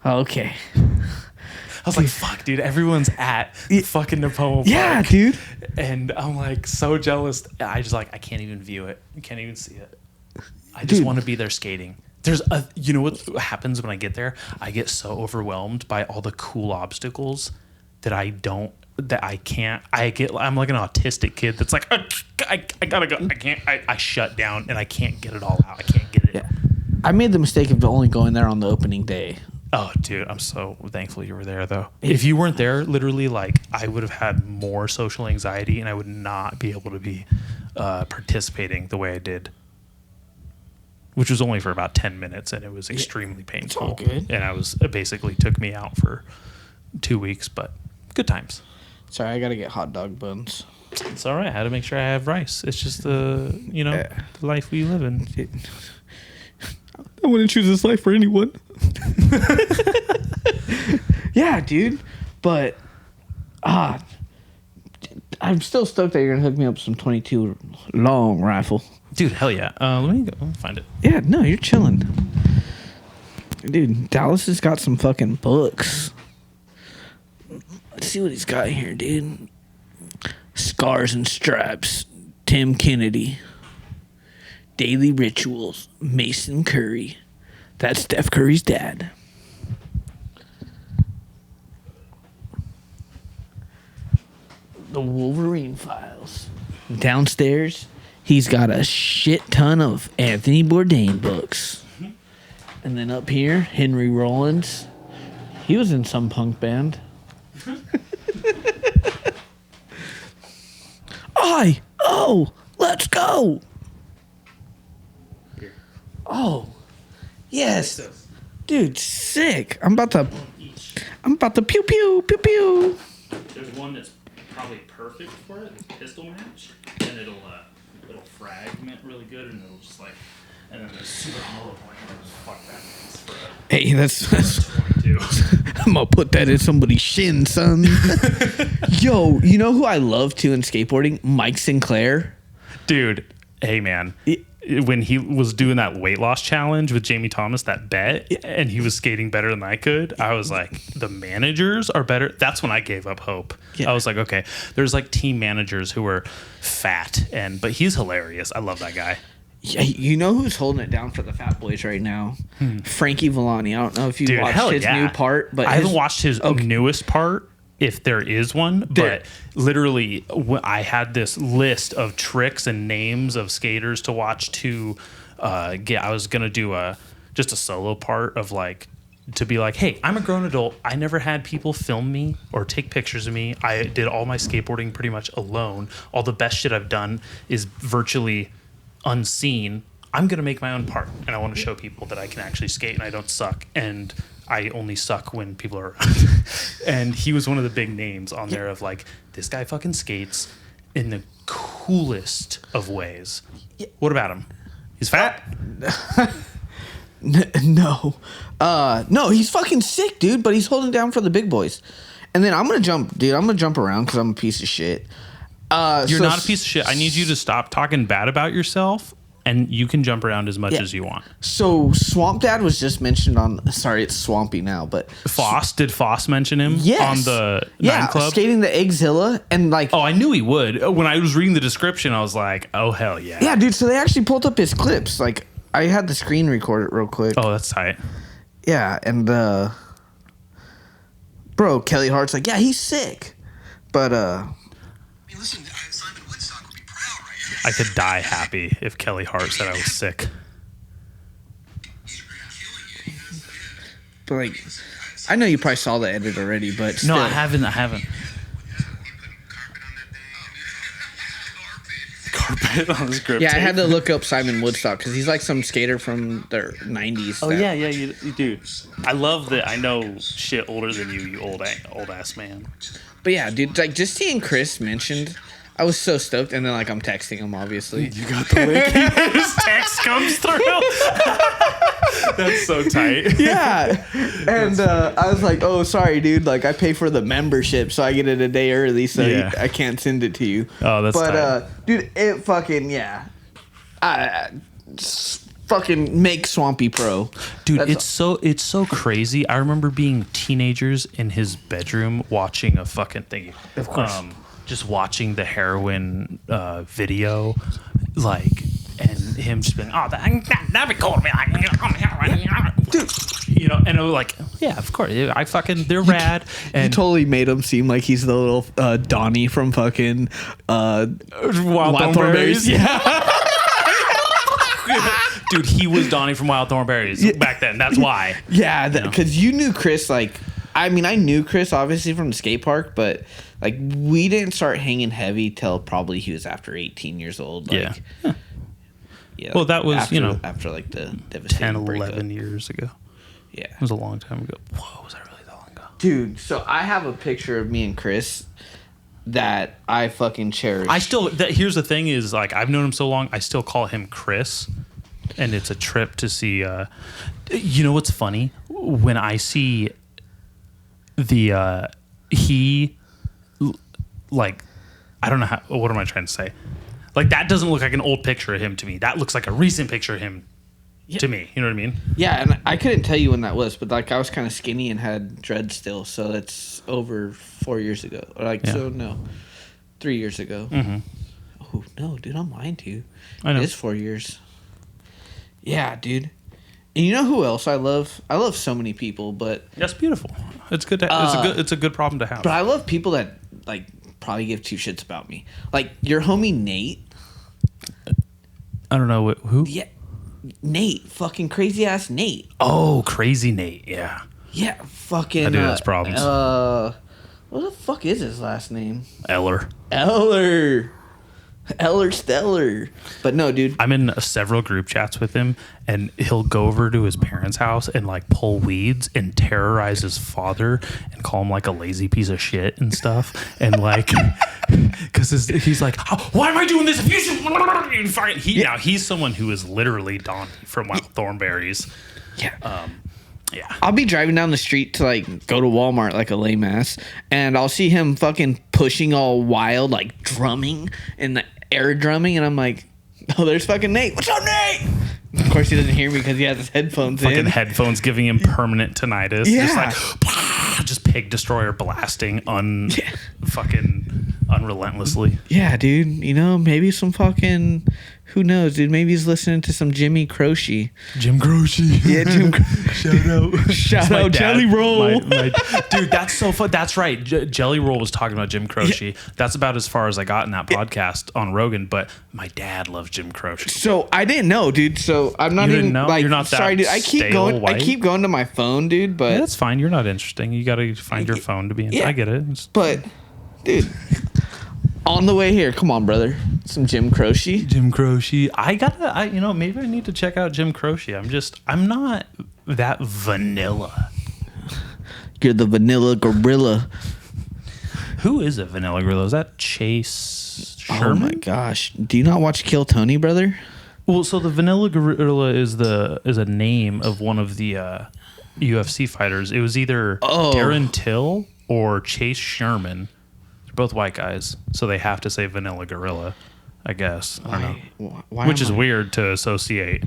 Oh, okay. I was like, fuck, dude, everyone's at fucking Napomo Park. Yeah, dude. And I'm like so jealous. I can't even view it. I can't even see it. I just want to be there skating. You know what happens when I get there? I get so overwhelmed by all the cool obstacles that I'm like an autistic kid that's like, I gotta go. I shut down and I can't get it all out. I can't get it. Yeah. I made the mistake of only going there on the opening day. Oh, dude, I'm so thankful you were there, though. If you weren't there, literally, like, I would have had more social anxiety, and I would not be able to be participating the way I did, which was only for about 10 minutes, and it was extremely painful. all good. And it basically took me out for 2 weeks, but good times. Sorry, I gotta get hot dog buns. It's all right. I had to make sure I have rice. It's just the life we live in. I wouldn't choose this life for anyone. Yeah, dude. But I'm still stoked that you're gonna hook me up some 22 long rifle. Dude, hell yeah. Let me go find it. Yeah, no, you're chilling. Dude, Dallas has got some fucking books. Let's see what he's got here, dude. Scars and Stripes, Tim Kennedy. Daily Rituals, Mason Curry. That's Steph Curry's dad. The Wolverine Files. Downstairs, he's got a shit ton of Anthony Bourdain books. And then up here, Henry Rollins. He was in some punk band. Let's go. Oh, yes, dude, sick. I'm about to pew pew pew pew. There's one that's probably perfect for it. It's pistol match, and it'll fragment really good, and it'll just like, and then there's super hollow point. Fuck that. For Hey, that's 22. I'm gonna put that in somebody's shin, son. Yo, you know who I love too in skateboarding? Mike Sinclair. Dude, hey man. When he was doing that weight loss challenge with Jamie Thomas, that bet, and he was skating better than I could, I was like, the managers are better. That's when I gave up hope. Yeah. I was like, okay, there's like team managers who are fat, but he's hilarious. I love that guy. Yeah, you know who's holding it down for the Fat Boys right now? Frankie Villani. I don't know if you watched his new part, but I haven't watched his newest part, if there is one, but literally I had this list of tricks and names of skaters to watch to get. I was gonna do just a solo part of like, to be like, hey, I'm a grown adult. I never had people film me or take pictures of me. I did all my skateboarding pretty much alone. All the best shit I've done is virtually unseen. I'm gonna make my own part, and I want to show people that I can actually skate and I don't suck, and I only suck when people are around. And he was one of the big names on there of like, this guy fucking skates in the coolest of ways. What about him? He's fat? No. No, he's fucking sick, dude, but he's holding down for the big boys. And then I'm gonna jump around because I'm a piece of shit. You're not a piece of shit. I need you to stop talking bad about yourself, and you can jump around as much as you want. So Swamp Dad was just mentioned on. Sorry, it's Swampy now, but Did Foss mention him on the Nine Club? Skating the Eggzilla and like. Oh, I knew he would. When I was reading the description, I was like, oh hell yeah. Yeah, dude. So they actually pulled up his clips. Like I had the screen record it real quick. Oh, that's tight. Yeah, and bro, Kelly Hart's like, yeah, he's sick, but Listen, Simon Woodstock would be proud, right? I could die happy if Kelly Hart said I was sick. But like, I know you probably saw the edit already, but still. No, I haven't. Carpet on his grip Yeah, I tape. had to look up Simon Woodstock because he's like some skater from the 90s. Oh yeah, you dude. I love that. I know shit older than you old ass man. But yeah, dude, like just seeing Chris mentioned, I was so stoked. And then like I'm texting him, obviously. You got the link. His text comes through. That's so tight. Yeah. And I was like, oh, sorry, dude. Like I pay for the membership, so I get it a day early, so Yeah. I can't send it to you. Oh, that's tight. Dude, it fucking, yeah. Fucking make Swampy pro. Dude, it's so crazy. I remember being teenagers in his bedroom watching a fucking thing. Of course. Just watching the heroin video, like, and him just being, oh, that'd be cool to be like, dude, you know, and I was like, yeah, of course, they're rad. And You totally made him seem like he's the little Donnie from fucking Wild Thornberries. Yeah. Dude, he was Donnie from Wild Thornberries back then. That's why. Yeah, because you knew Chris, like, I mean, I knew Chris obviously from the skate park, but like we didn't start hanging heavy till probably he was after 18 years old. Like, yeah. Well, that was, after, after like the devastating 10, breakup. 11 years ago. Yeah. It was a long time ago. Whoa, was that really that long ago? Dude, so I have a picture of me and Chris that I fucking cherish. Here's the thing is, like, I've known him so long, I still call him Chris. And it's a trip to see, you know what's funny? When I see like, I don't know what am I trying to say? Like, that doesn't look like an old picture of him to me. That looks like a recent picture of him to me. You know what I mean? Yeah, and I couldn't tell you when that was, but like I was kind of skinny and had dreads still, so that's over 4 years ago. Or like, so no, 3 years ago. Mm-hmm. Oh, no, dude, I'm lying to you. I know. It is 4 years. Yeah, dude. And you know who else I love? I love so many people, but That's beautiful. It's good. It's a good problem to have. but I love people that like probably give two shits about me. Like your homie Nate. I don't know who. Yeah, Nate, fucking crazy ass Nate. Oh, crazy Nate. Yeah. Yeah, fucking. That dude has problems. What the fuck is his last name? Eller Stellar. But no, dude. I'm in several group chats with him, and he'll go over to his parents' house and like pull weeds and terrorize his father and call him like a lazy piece of shit and stuff. And like, because he's like, why am I doing this? Now he's someone who is literally Donnie from Wild Thornberries. Yeah. Yeah. I'll be driving down the street to like go to Walmart like a lame ass, and I'll see him fucking pushing all wild, like drumming and the air drumming, and I'm like, oh, there's fucking Nate. What's up, Nate? Of course, he doesn't hear me because he has his headphones Fucking in. headphones giving him permanent tinnitus. Yeah. Just like, just Pig Destroyer blasting fucking unrelentlessly. Yeah, dude. You know, maybe some fucking, who knows, dude? Maybe he's listening to some Jimmy Croce. Jim Croce. Yeah, Jim. Shout out, My dad- Jelly Roll. Dude, that's so fun. That's right. Jelly Roll was talking about Jim Croce. Yeah. That's about as far as I got in that podcast on Rogan. But my dad loves Jim Croce. So I didn't know, dude. So I'm not You even didn't know? like. You're not that sorry, dude. I keep stale going. white? I keep going to my phone, dude. But Yeah, that's fine. You're not interesting. You got to find your phone to be in. Yeah. I get it. It's- But, dude, on the way here, come on, brother. Some Jim Croce. Jim Croce. Maybe I need to check out Jim Croce. I'm not that vanilla. You're the vanilla gorilla. Who is a vanilla gorilla? Is that Chase Sherman? Oh my gosh. Do you not watch Kill Tony, brother? Well, so the vanilla gorilla is a name of one of the UFC fighters. It was either Darren Till or Chase Sherman. They're both white guys, so they have to say vanilla gorilla, I guess. I don't know. Which is weird to associate.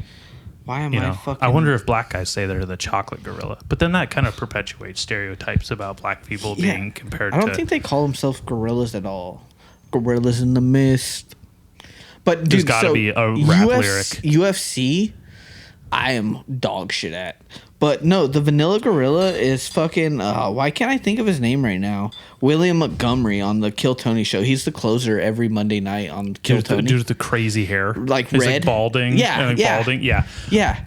Why am I fucking... I wonder if black guys say they're the chocolate gorilla. But then that kind of perpetuates stereotypes about black people being compared to... I don't think they call themselves gorillas at all. Gorillas in the mist. But, dude, There's got to be a rap lyric. UFC, I am dog shit at. But, no, the vanilla gorilla is fucking... why can't I think of his name right now? William Montgomery on the Kill Tony show. He's the closer every Monday night on Kill Tony. Dude with the crazy hair. Like He's red. like balding. Yeah, yeah. Balding. Yeah. Yeah.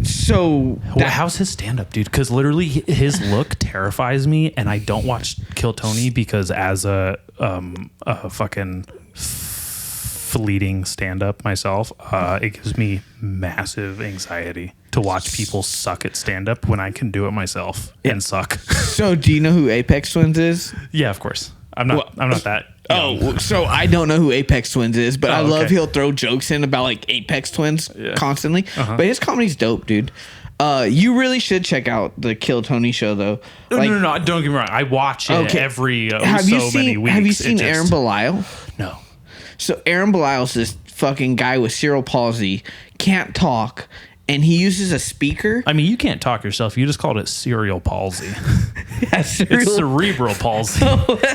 So... How's his stand-up, dude? Because literally his look terrifies me, and I don't watch Kill Tony because as a fucking fleeting stand-up myself, it gives me massive anxiety to watch people suck at stand-up when I can do it myself and suck. So do you know who Apex Twins is? Yeah, of course. I'm not that. Oh, so I don't know who Apex Twins is, but I love okay. he'll throw jokes in about like Apex Twins constantly. But his comedy's dope, dude. You really should check out the Kill Tony show, though. No. Don't get me wrong. I watch it every many weeks. Have you seen Aaron Belial? No. So Aaron Belial's this fucking guy with cerebral palsy, can't talk, and he uses a speaker. I mean, you can't talk yourself. You just called it cerebral palsy. Yeah, It's cerebral palsy.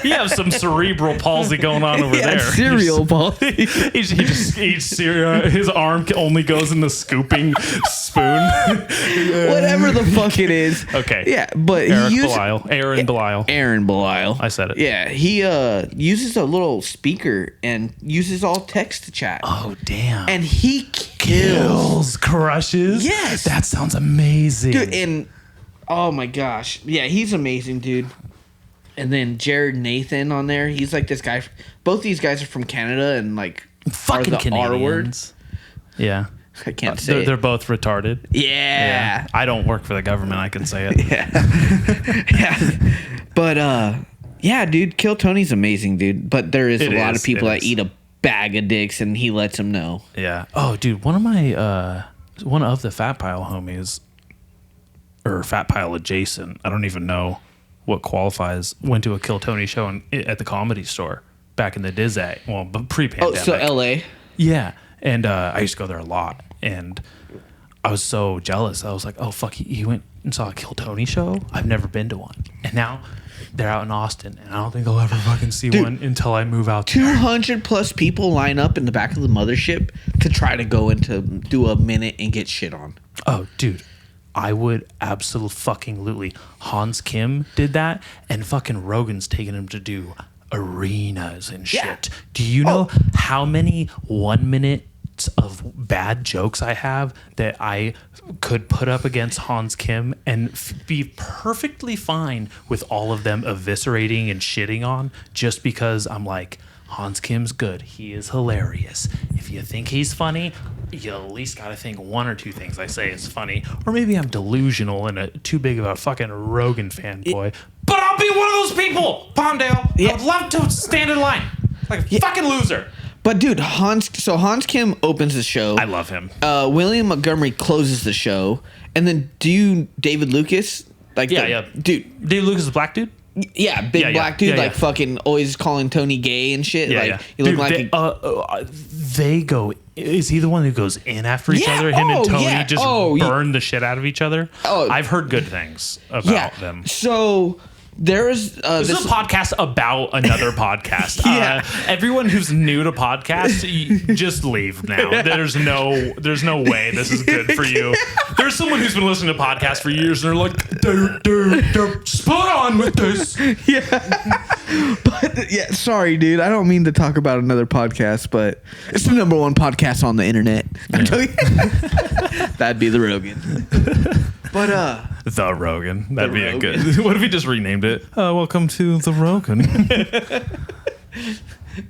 You have some cerebral palsy going on over there. Cereal palsy. He just eats cereal. His arm only goes in the scooping spoon. Whatever the fuck it is. Okay. Yeah, but Aaron Belial. Aaron Belial. I said it. Yeah, he uses a little speaker and uses all text to chat. Oh, damn. And he kills. Crushes. Yes. That sounds amazing. Dude, and oh my gosh. Yeah, he's amazing, dude. And then Jared Nathan on there. He's like this guy. Both these guys are from Canada and like Fucking are the Canadians. R words. Yeah. I can't say They're it. both retarded. Yeah. I don't work for the government. I can say it. Yeah. But yeah, dude, Kill Tony's amazing, dude. But there is a lot of people that eat a bag of dicks and he lets them know. Yeah. Oh, dude, one of the Fat Pile homies, or Fat Pile adjacent, I don't even know what qualifies, went to a Kill Tony show at the Comedy Store back in the Dizzy. Well, but pre-pandemic. Oh, so L.A.? Yeah. And I used to go there a lot. And I was so jealous. I was like, oh, fuck, he went and saw a Kill Tony show? I've never been to one. And now they're out in Austin, and I don't think I'll ever fucking see one until I move out there. 200 plus people line up in the back of the mothership to try to go into do a minute and get shit on. Oh, dude. I would absolutely. Hans Kim did that, and fucking Rogan's taking him to do arenas and shit. Yeah. Do you know how many 1 minute of bad jokes I have that I could put up against Hans Kim and be perfectly fine with all of them eviscerating and shitting on, just because I'm like, Hans Kim's good. He is hilarious. If you think he's funny, you at least got to think one or two things I say is funny. Or maybe I'm delusional and too big of a fucking Rogan fanboy. But I'll be one of those people, Palmdale. Yeah. I would love to stand in line like a fucking loser. But dude, Hans Kim opens the show. I love him. William Montgomery closes the show, and then David Lucas, like Yeah. dude, David Lucas is a black dude? Yeah, big black dude, Yeah, like fucking always calling Tony gay and shit. Yeah, like yeah. you look Dude, like they go. Is he the one who goes in after each Yeah, other? Him and Tony just yeah. burn the shit out of each other. Oh. I've heard good things about them. So there's This is a podcast about another podcast. Yeah. Everyone who's new to podcasts, you just leave now. There's no way this is good for you. There's someone who's been listening to podcasts for years, and they're like, they're spot on with this. But yeah, sorry, dude. I don't mean to talk about another podcast, but it's the number one podcast on the internet. I'm joking. That'd be the Rogan. But The Rogan. That'd be a Rogan. good. What if he just renamed it? Welcome to the Rogan.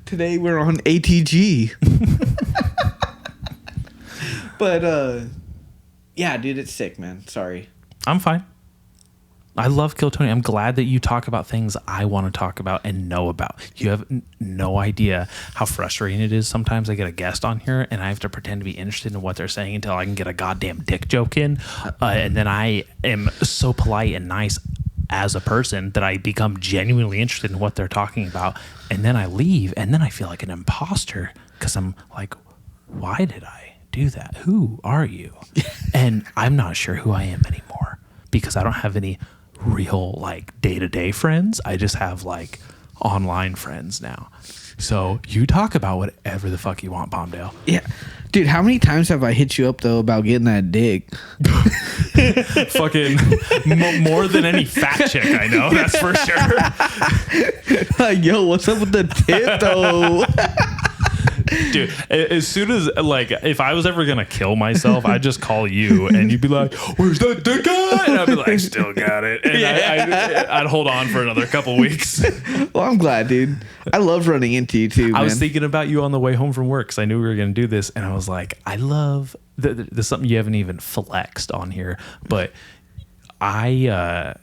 today we're on ATG. But yeah, dude, it's sick, man. Sorry. I'm fine. I love Kill Tony. I'm glad that you talk about things I want to talk about and know about. You have no idea how frustrating it is. Sometimes I get a guest on here and I have to pretend to be interested in what they're saying until I can get a goddamn dick joke in. And then I am so polite and nice as a person that I become genuinely interested in what they're talking about. And then I leave and then I feel like an imposter because I'm like, why did I do that? Who are you? And I'm not sure who I am anymore because I don't have any real like day-to-day friends. I just have like online friends now. So you talk about whatever the fuck you want, Palmdale. Yeah. Dude, how many times have I hit you up though about getting that dick? Fucking more than any fat chick I know, that's for sure. Like, yo, what's up with the tip though? Dude, as soon as like if I was ever gonna kill myself, I'd just call you and you'd be like, where's that dick at? And I'd be like, still got it. And I'd hold on for another couple weeks. Well, I'm glad, dude. I love running into you too, man. I was thinking about you on the way home from work because I knew we were going to do this. And I was like, I love, there's something you haven't even flexed on here. But I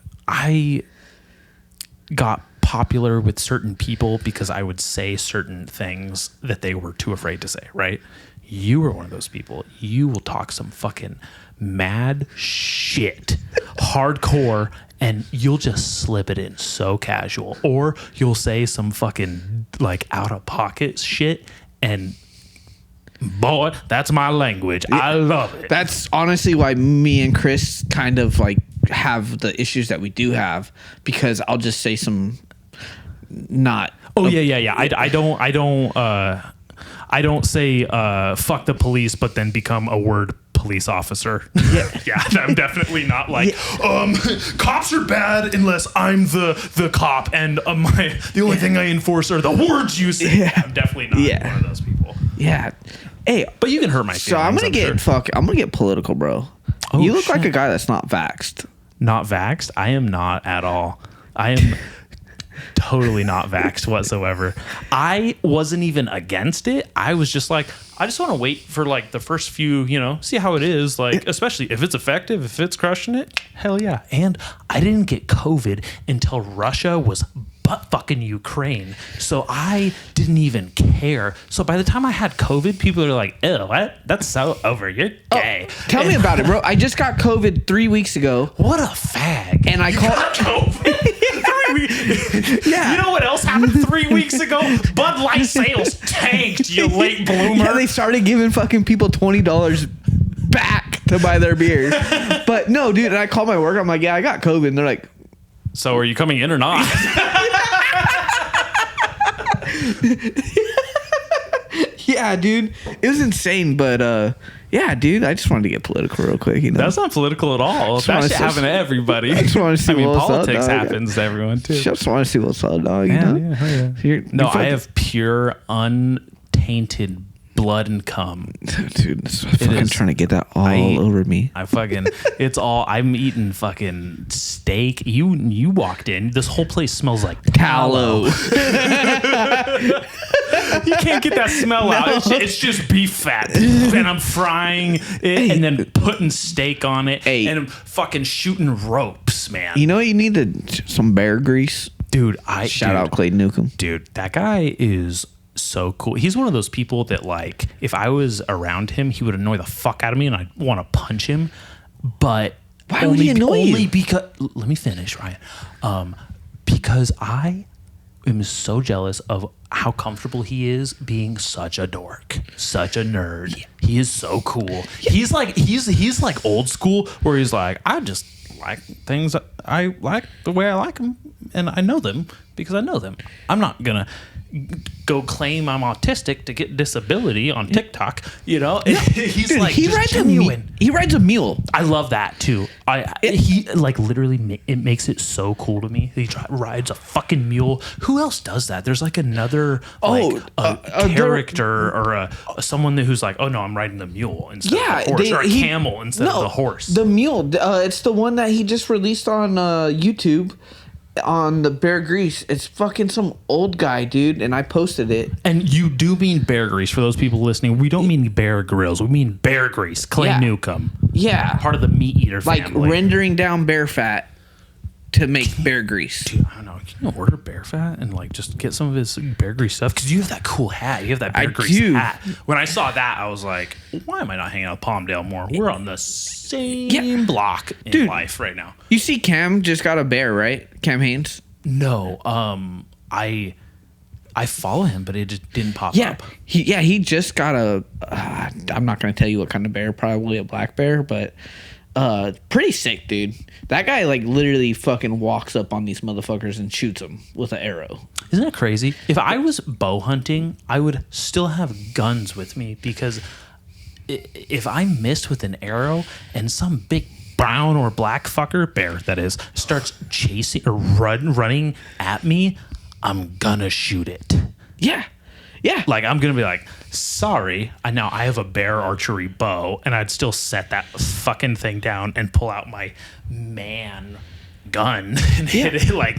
got popular with certain people because I would say certain things that they were too afraid to say, right? You were one of those people. You will talk some fucking mad shit, hardcore, and you'll just slip it in so casual. Or you'll say some fucking like out of pocket shit and Boy, that's my language. I love it. That's honestly why me and Chris kind of like have the issues that we do have, because I'll just say some not. Oh yeah. I don't say fuck the police, but then become a word police officer. Yeah, I'm definitely not like cops are bad unless I'm the cop, and the only thing I enforce are the words you say. Yeah. I'm definitely not one of those people. Yeah. Hey, But you can hurt my feelings. so I'm gonna get political, bro. Oh, You look shit. like a guy that's not vaxxed. Not vaxxed? I am not at all. I am totally not vaxxed whatsoever. I wasn't even against it. I was just like, I just want to wait for like the first few, see how it is. Like, especially if it's effective, if it's crushing it, hell yeah. And I didn't get COVID until Russia was butt fucking Ukraine. So I didn't even care. So by the time I had COVID, people are like, ew, what? That's so over. You're gay. Tell me about it, bro. I just got COVID 3 weeks ago. What a fag. And I called COVID. Yeah. You know what else happened 3 weeks ago? Bud Light sales tanked, you late bloomer. Yeah, they started giving fucking people $20 back to buy their beer. But no, dude, and I called my work. I'm like, yeah, I got COVID. And they're like, So are you coming in or not? yeah, dude. It was insane, but yeah, dude, I just wanted to get political real quick, That's not political at all. That wanna shit see- happen to everybody. I just wanna see what's up, politics dog. happens to everyone too. just want to see what's up, dog. You Yeah, know? yeah. You're No, I fucking- have pure, untainted blood and cum. dude, I'm fucking is. trying to get that all over me. I'm eating fucking steak. You walked in. This whole place smells like Tallow. You can't get that smell out. It's just beef fat. And I'm frying it and then putting steak on it. Hey. And I'm fucking shooting ropes, man. You know what you need? Some bear grease. Dude, Shout out Clayton Newcomb. Dude, that guy is so cool. He's one of those people that, like, if I was around him, he would annoy the fuck out of me and I'd want to punch him. But Why would he annoy you? Only because, let me finish, Ryan. Because I am so jealous of how comfortable he is being such a dork, such a nerd. He is so cool. He's like old school, where he's like, I just like things I like the way I like them, and I know them because I know them. I'm not gonna go claim I'm autistic to get disability on TikTok. He's Dude, like, he just rides genuine. He rides a mule. I love that too. He like literally it makes it so cool to me. He rides a fucking mule. Who else does that? There's like another character or someone who's like, oh no, I'm riding the mule instead of the horse, or a camel instead of the horse. The mule. It's the one that he just released on YouTube. On the Bear Grease. It's fucking some old guy, dude, and I posted it. And you do mean Bear Grease, for those people listening. We don't mean Bear Grylls. We mean Bear Grease. Clay Yeah. Newcomb. Yeah. Part of the meat eater Like family. rendering down bear fat to make bear grease. Dude, I don't know. Can you order Bear Fat and like just get some of his Bear Grease stuff? Because you have that cool hat. You have that Bear Grease do. hat. When I saw that, I was like, why am I not hanging out with Palmdale more? We're on the same block in Dude. life right now. You see Cam just got a bear, right? Cam Haynes? No, I follow him, but it just didn't pop Yeah. up. He just got a I'm not going to tell you what kind of bear, probably a black bear, but pretty sick, dude. That guy like literally fucking walks up on these motherfuckers and shoots them with an arrow. Isn't that crazy? If I was bow hunting, I would still have guns with me, because if I missed with an arrow and some big brown or black fucker, bear that is, starts chasing or running at me, I'm gonna shoot it. Yeah. Yeah. Like, I'm gonna be like, sorry, I have a bear archery bow, and I'd still set that fucking thing down and pull out my man gun and hit it. Like,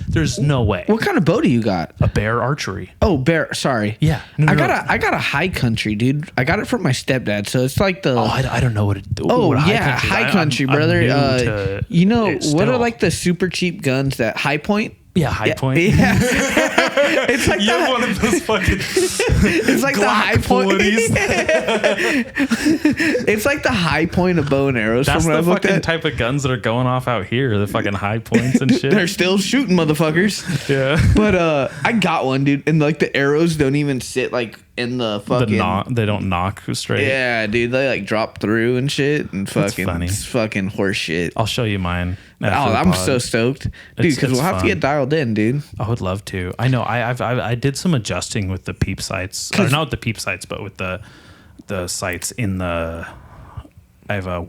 there's no way. What kind of bow do you got? A bear archery. Oh, bear. Sorry. Yeah. I got a high country, dude. I got it from my stepdad. So it's like the. Oh, I don't know what it. Oh what yeah, is. high I'm country, new brother. to You know it what still. are like the super cheap guns that High Point? Yeah, High Point. Yeah. It's like You have one of those fucking. it's like the Glock High Point. 40s. It's like the High Point of bow and arrows. That's from what the I've looked fucking at. type of guns that are going off out here. The fucking High Points and shit. They're still shooting motherfuckers. Yeah. But I got one, dude, and like the arrows don't even sit like in the fucking. They don't knock straight. Yeah, dude, they like drop through and shit, and That's fucking, funny. it's fucking horse shit. I'll show you mine. Oh, after the I'm pod. so stoked, dude, It's because we'll have to fun. get dialed in, dude. I would love to. I know. I did some adjusting with the peep sites, or not with the peep sites, but with the sites in the. I have a.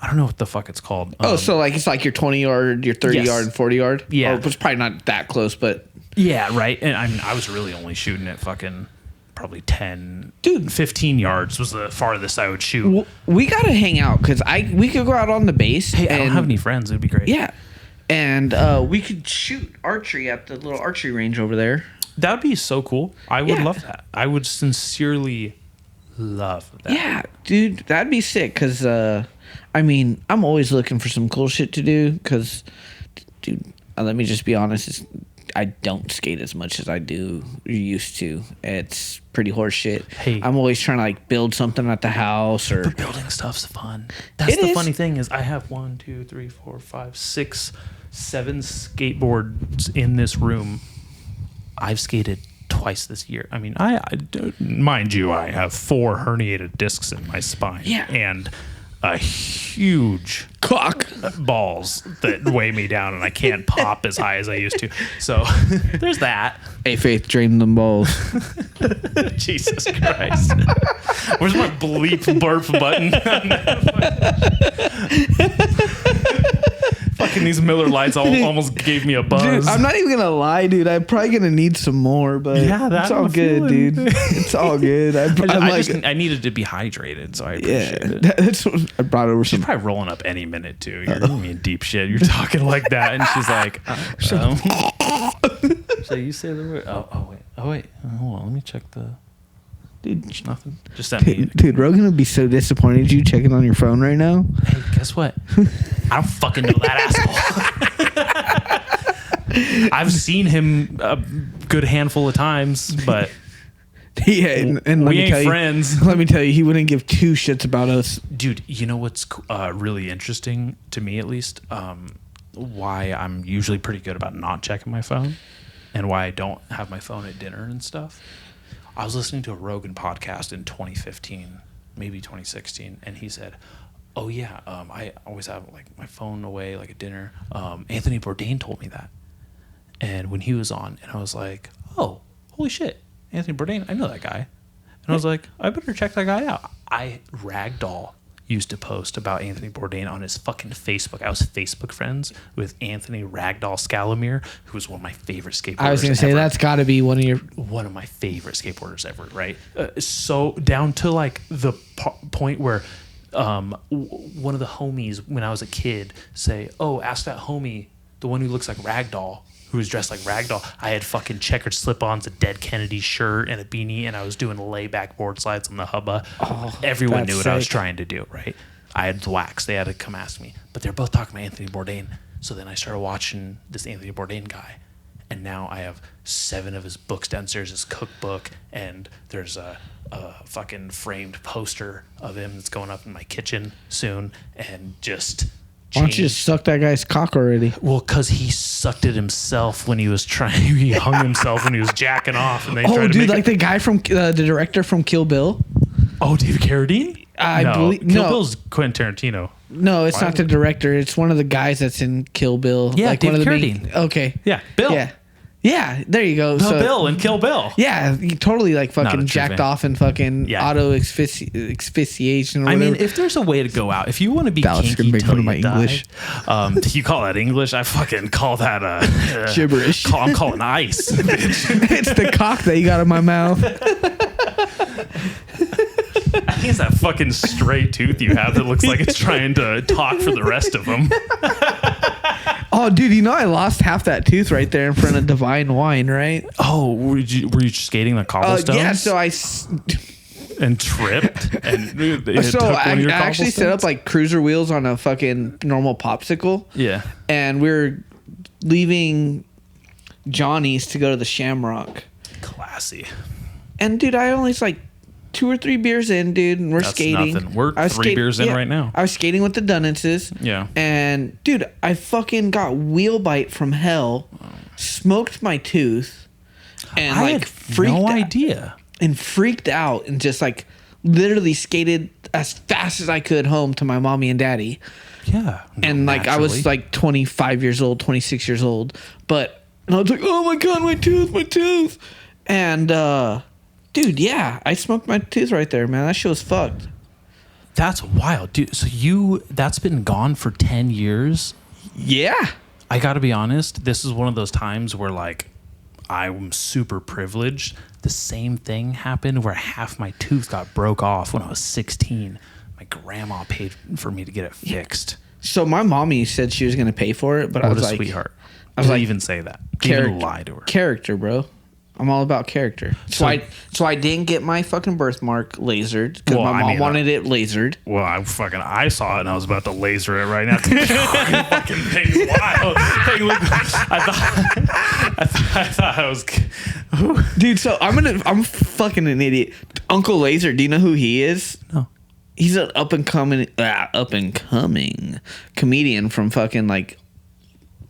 I don't know what the fuck it's called. So like it's like your 20 yard, your 30 Yes. yard, and 40 yard. Yeah. Oh, it's probably not that close, but Yeah, right. And I was really only shooting at fucking probably 10, Dude. 15 yards was the farthest I would shoot. we gotta hang out because we could go out on the base. Hey, I don't and- have any friends. It'd be great. Yeah, and we could shoot archery at the little archery range over there. That would be so cool. I would Yeah. love that. I would sincerely love that. Yeah, dude, that'd be sick. Cause I mean, I'm always looking for some cool shit to do. Cause, dude, let me just be honest. I don't skate as much as I used to. It's pretty horse shit. Hey. I'm always trying to like build something at the house or. But building stuff's fun. That's It the is. funny thing is I have 1, 2, 3, 4, 5, 6, 7 skateboards in this room. I've skated twice this year. I mean, mind you, I have 4 herniated discs in my spine. Yeah. And a huge Cock. balls that weigh me down, and I can't pop as high as I used to. So there's that. Hey, Faith, drain them balls. Jesus Christ. Where's my bleep burp button? Fucking these Miller Lights almost gave me a buzz. Dude, I'm not even gonna lie, dude. I'm probably gonna need some more, but Yeah, that it's all I'm good, feeling. dude. It's all good. I needed to be hydrated, so I appreciate yeah, it. that's what I brought over She's some. probably rolling up any minute too. You're in deep shit. You're talking like that, and she's like, so you say the word? Oh wait. Hold on. Let me check the. Dude, Nothing. Just send me. dude, Rogan would be so disappointed you checking on your phone right now. Hey, guess what? I don't fucking know that asshole. I've seen him a good handful of times, but Yeah, and let we me ain't tell you, friends. let me tell you, he wouldn't give 2 shits about us. Dude, you know what's really interesting to me, at least, why I'm usually pretty good about not checking my phone, and why I don't have my phone at dinner and stuff. I was listening to a Rogan podcast in 2015, maybe 2016, and he said, "Oh yeah, I always have like my phone away, like at dinner." Anthony Bourdain told me that, and when he was on, and I was like, "Oh, holy shit, Anthony Bourdain, I know that guy," and I was like, "I better check that guy out." Ragdoll used to post about Anthony Bourdain on his fucking Facebook. I was Facebook friends with Anthony Ragdoll Scalamere, who was one of my favorite skateboarders. I was gonna say ever. that's got to be one of your. One of my favorite skateboarders ever, right? So down to like the point where one of the homies when I was a kid say, "Oh, ask that homie, the one who looks like Ragdoll, who was dressed like Ragdoll." I had fucking checkered slip-ons, a Dead Kennedy shirt, and a beanie, and I was doing layback board slides on the hubba. Everyone that's knew what I was sick. trying to do, right? I had the wax. They had to come ask me. But they're both talking about Anthony Bourdain. So then I started watching this Anthony Bourdain guy. And now I have 7 of his books downstairs, his cookbook, and there's a fucking framed poster of him that's going up in my kitchen soon. And just Why don't you just suck that guy's cock already? well, because he sucked it himself when he was trying. He hung himself when he was jacking off, and they tried Oh, to dude, make like it, the guy from the director from Kill Bill. oh, David Carradine. I no, believe- Kill no. Bill's Quentin Tarantino. No, it's Why not the director. It's one of the guys that's in Kill Bill. Yeah, like one of the David main. Okay. Yeah, Bill. Yeah, there you go. The Bill and Kill Bill. Yeah, he totally like Not a fucking true jacked fan. off and fucking Yeah. auto asphyxiation. Or I mean, whatever. if there's a way to go out, if you want to be Dallas is kinky gonna make till fun of you my die, English. you call that English? I fucking call that Gibberish. I'm calling ice. It's the cock that you got in my mouth. I think it's that fucking straight tooth you have that looks like it's trying to talk for the rest of them. Oh, dude, you know I lost half that tooth right there in front of Divine Wine, right? Oh, were you skating the cobblestones? Yeah, so and tripped and it so took one I of your actually set up cobblestones? like cruiser wheels on a fucking normal popsicle. Yeah. And we're leaving Johnny's to go to the Shamrock. Classy. And dude, I only like 2 or 3 beers in, dude, and we're That's skating. nothing. We're I was 3 beers in right now. I was skating with the Dunnenses. Yeah. And dude, I fucking got wheel bite from hell, smoked my tooth, and I like had freaked no out. idea. and freaked out and just like literally skated as fast as I could home to my mommy and daddy. Yeah. And like I was like 25 years old, 26 years old, and I was like, oh my God, my tooth. And dude, yeah, I smoked my tooth right there, man. That shit was fucked. That's wild, dude. So that's been gone for 10 years? Yeah. I got to be honest, this is one of those times where like I'm super privileged. The same thing happened where half my tooth got broke off when I was 16. My grandma paid for me to get it fixed. So my mommy said she was going to pay for it, but I What was a like, sweetheart. I was Didn't like, even say that. Didn't even lie to her. Character, bro. I'm all about character. So I didn't get my fucking birthmark lasered because my mom wanted it lasered. Well, I saw it and I was about to laser it right now. Fucking thing's wild. Hey, look, I thought I was. Dude, so I'm fucking an idiot. Uncle Laser, do you know who he is? No. He's an up and coming comedian from fucking like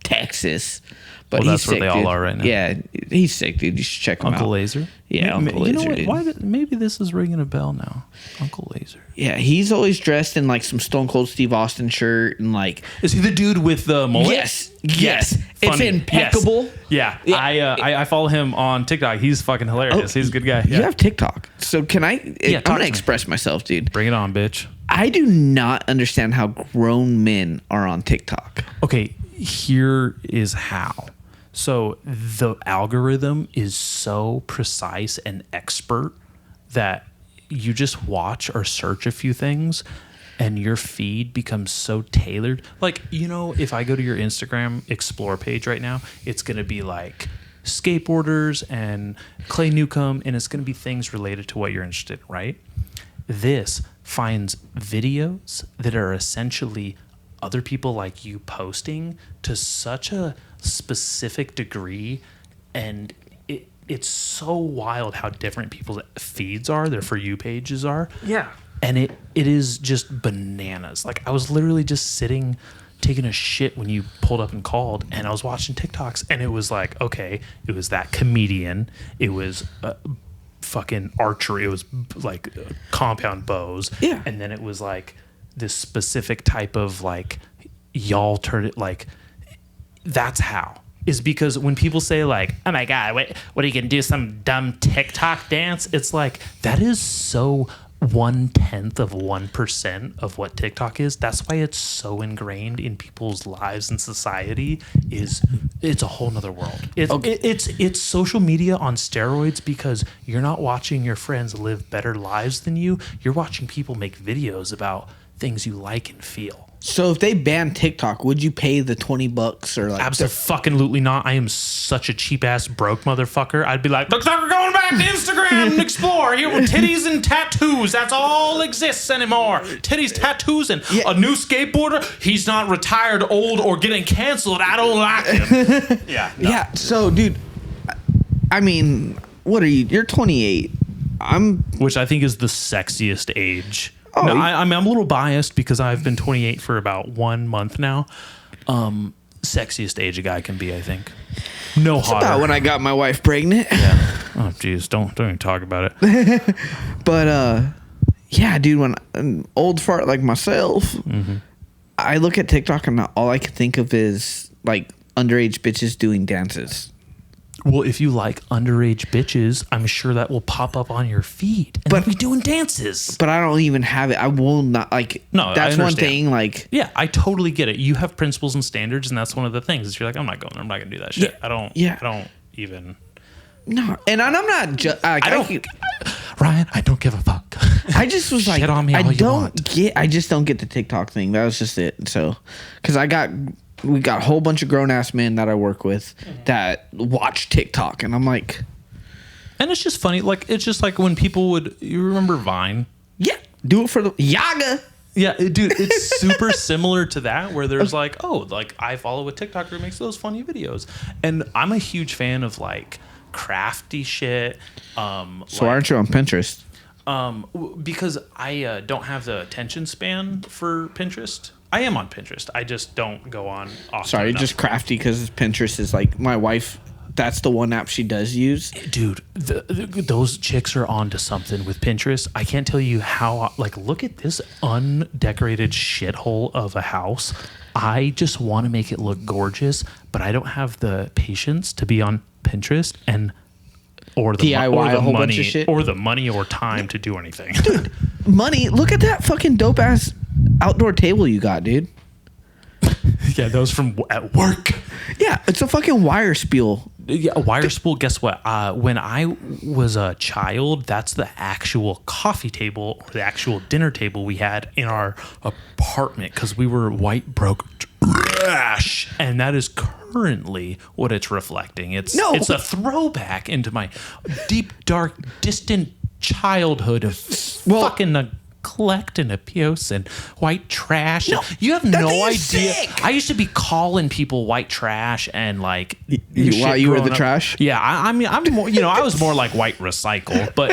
Texas. But Well, he's that's where sick, they all dude. are right now. Yeah, he's sick, dude. You should check him out. Uncle Laser? Yeah, Uncle Laser. You know what? Dude. Why maybe this is ringing a bell now. Uncle Laser. Yeah, he's always dressed in like some Stone Cold Steve Austin shirt and like. Is he the dude with the mullet? Yes. It's Funny. impeccable. Yes. Yeah. I follow him on TikTok. He's fucking hilarious. He's a good guy. You have TikTok, so can I? Yeah, I'm talk gonna to me. express myself, dude. Bring it on, bitch. I do not understand how grown men are on TikTok. Okay, here is how. So the algorithm is so precise and expert that you just watch or search a few things and your feed becomes so tailored. Like, you know, if I go to your Instagram explore page right now, it's going to be like skateboarders and Clay Newcomb, and it's going to be things related to what you're interested in, right? This finds videos that are essentially other people like you posting to such a specific degree, and it's so wild how different people's feeds are, their For You pages are. Yeah. And it is just bananas. Like, I was literally just sitting taking a shit when you pulled up and called, and I was watching TikToks, and it was like, okay, it was that comedian, it was fucking archery, it was like compound bows, Yeah. and then it was like this specific type of like y'all turn it like. That's how. Is because when people say like, oh my God, what are you gonna do, some dumb TikTok dance? It's like, that is so 1/10 of 1% of what TikTok is. That's why it's so ingrained in people's lives and society. It's a whole nother world. It's social media on steroids, because you're not watching your friends live better lives than you. You're watching people make videos about things you like and feel. So if they banned TikTok, would you pay the $20 or like? Absolutely not. I am such a cheap ass broke motherfucker. I'd be like, looks like we're going back to Instagram and explore here with titties and tattoos. That's all exists anymore. Titties, tattoos, and a new skateboarder. He's not retired, old, or getting canceled. I don't like him. Yeah. No. Yeah. So, dude, I mean, what are you? You're 28. Which I think is the sexiest age. Oh, no, I'm a little biased because I've been 28 for about 1 month now. Sexiest age a guy can be, I think. No hotter. About when I got my wife pregnant. Yeah. Oh, jeez, don't even talk about it. But yeah, dude, when an old fart like myself, I look at TikTok and all I can think of is like underage bitches doing dances. Well, if you like underage bitches, I'm sure that will pop up on your feed. And they'll be doing dances. But I don't even have it. I will not like. No, that's I one understand. thing. Like, yeah, I totally get it. You have principles and standards, and that's one of the things. Is you're like, I'm not going there. I'm not going to do that shit. Yeah, I don't. yeah. I don't even. no, and I'm not. I don't. Ryan, I don't give a fuck. I just was like, Shit on me all you want. I just don't get the TikTok thing. That was just it. So, because we got a whole bunch of grown ass men that I work with that watch TikTok, and I'm like, And it's just funny. Like, it's just like when people would. You remember Vine? yeah, do it for the Yaga. Yeah, dude, it's super similar to that, where there's like, oh, like I follow a TikToker who makes those funny videos, and I'm a huge fan of like crafty shit. So aren't you on Pinterest? Because I don't have the attention span for Pinterest. I am on Pinterest. I just don't go on often Sorry, enough. just crafty because Pinterest is like my wife that's the one app she does use. Dude, those chicks are onto something with Pinterest. I can't tell you how. Like, look at this undecorated shithole of a house. I just want to make it look gorgeous, but I don't have the patience to be on Pinterest or the DIY a whole bunch of shit. or the money or time to do anything. Dude, money. Look at that fucking dope ass outdoor table you got, dude. Yeah, those from at work. Yeah, it's a fucking wire spiel. Yeah, a wire spool. Guess what? When I was a child, that's the actual coffee table or the actual dinner table we had in our apartment because we were white broke trash, and that is currently what it's reflecting. It's a throwback into my deep, dark, distant childhood of fucking neglect and abuse and white trash. No, you have no idea. Sick. I used to be calling people white trash and like while you were the trash. Yeah, I mean, I'm more. I was more like white recycle, but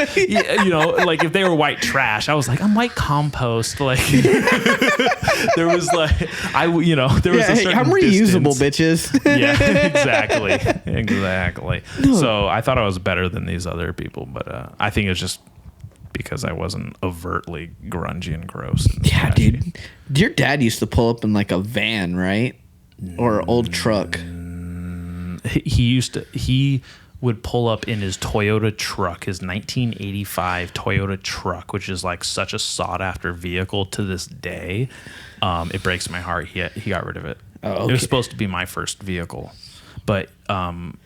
like if they were white trash, I was like, I'm white compost. Like there was like there was a certain I'm reusable, distance. bitches. Yeah, exactly. No. So I thought I was better than these other people, but I think it's just because I wasn't overtly grungy and gross. And trashy. Dude. Your dad used to pull up in like a van, right? Or an old truck. He would pull up in his Toyota truck, his 1985 Toyota truck, which is like such a sought after vehicle to this day. It breaks my heart. He got rid of it. Oh, okay. It was supposed to be my first vehicle. But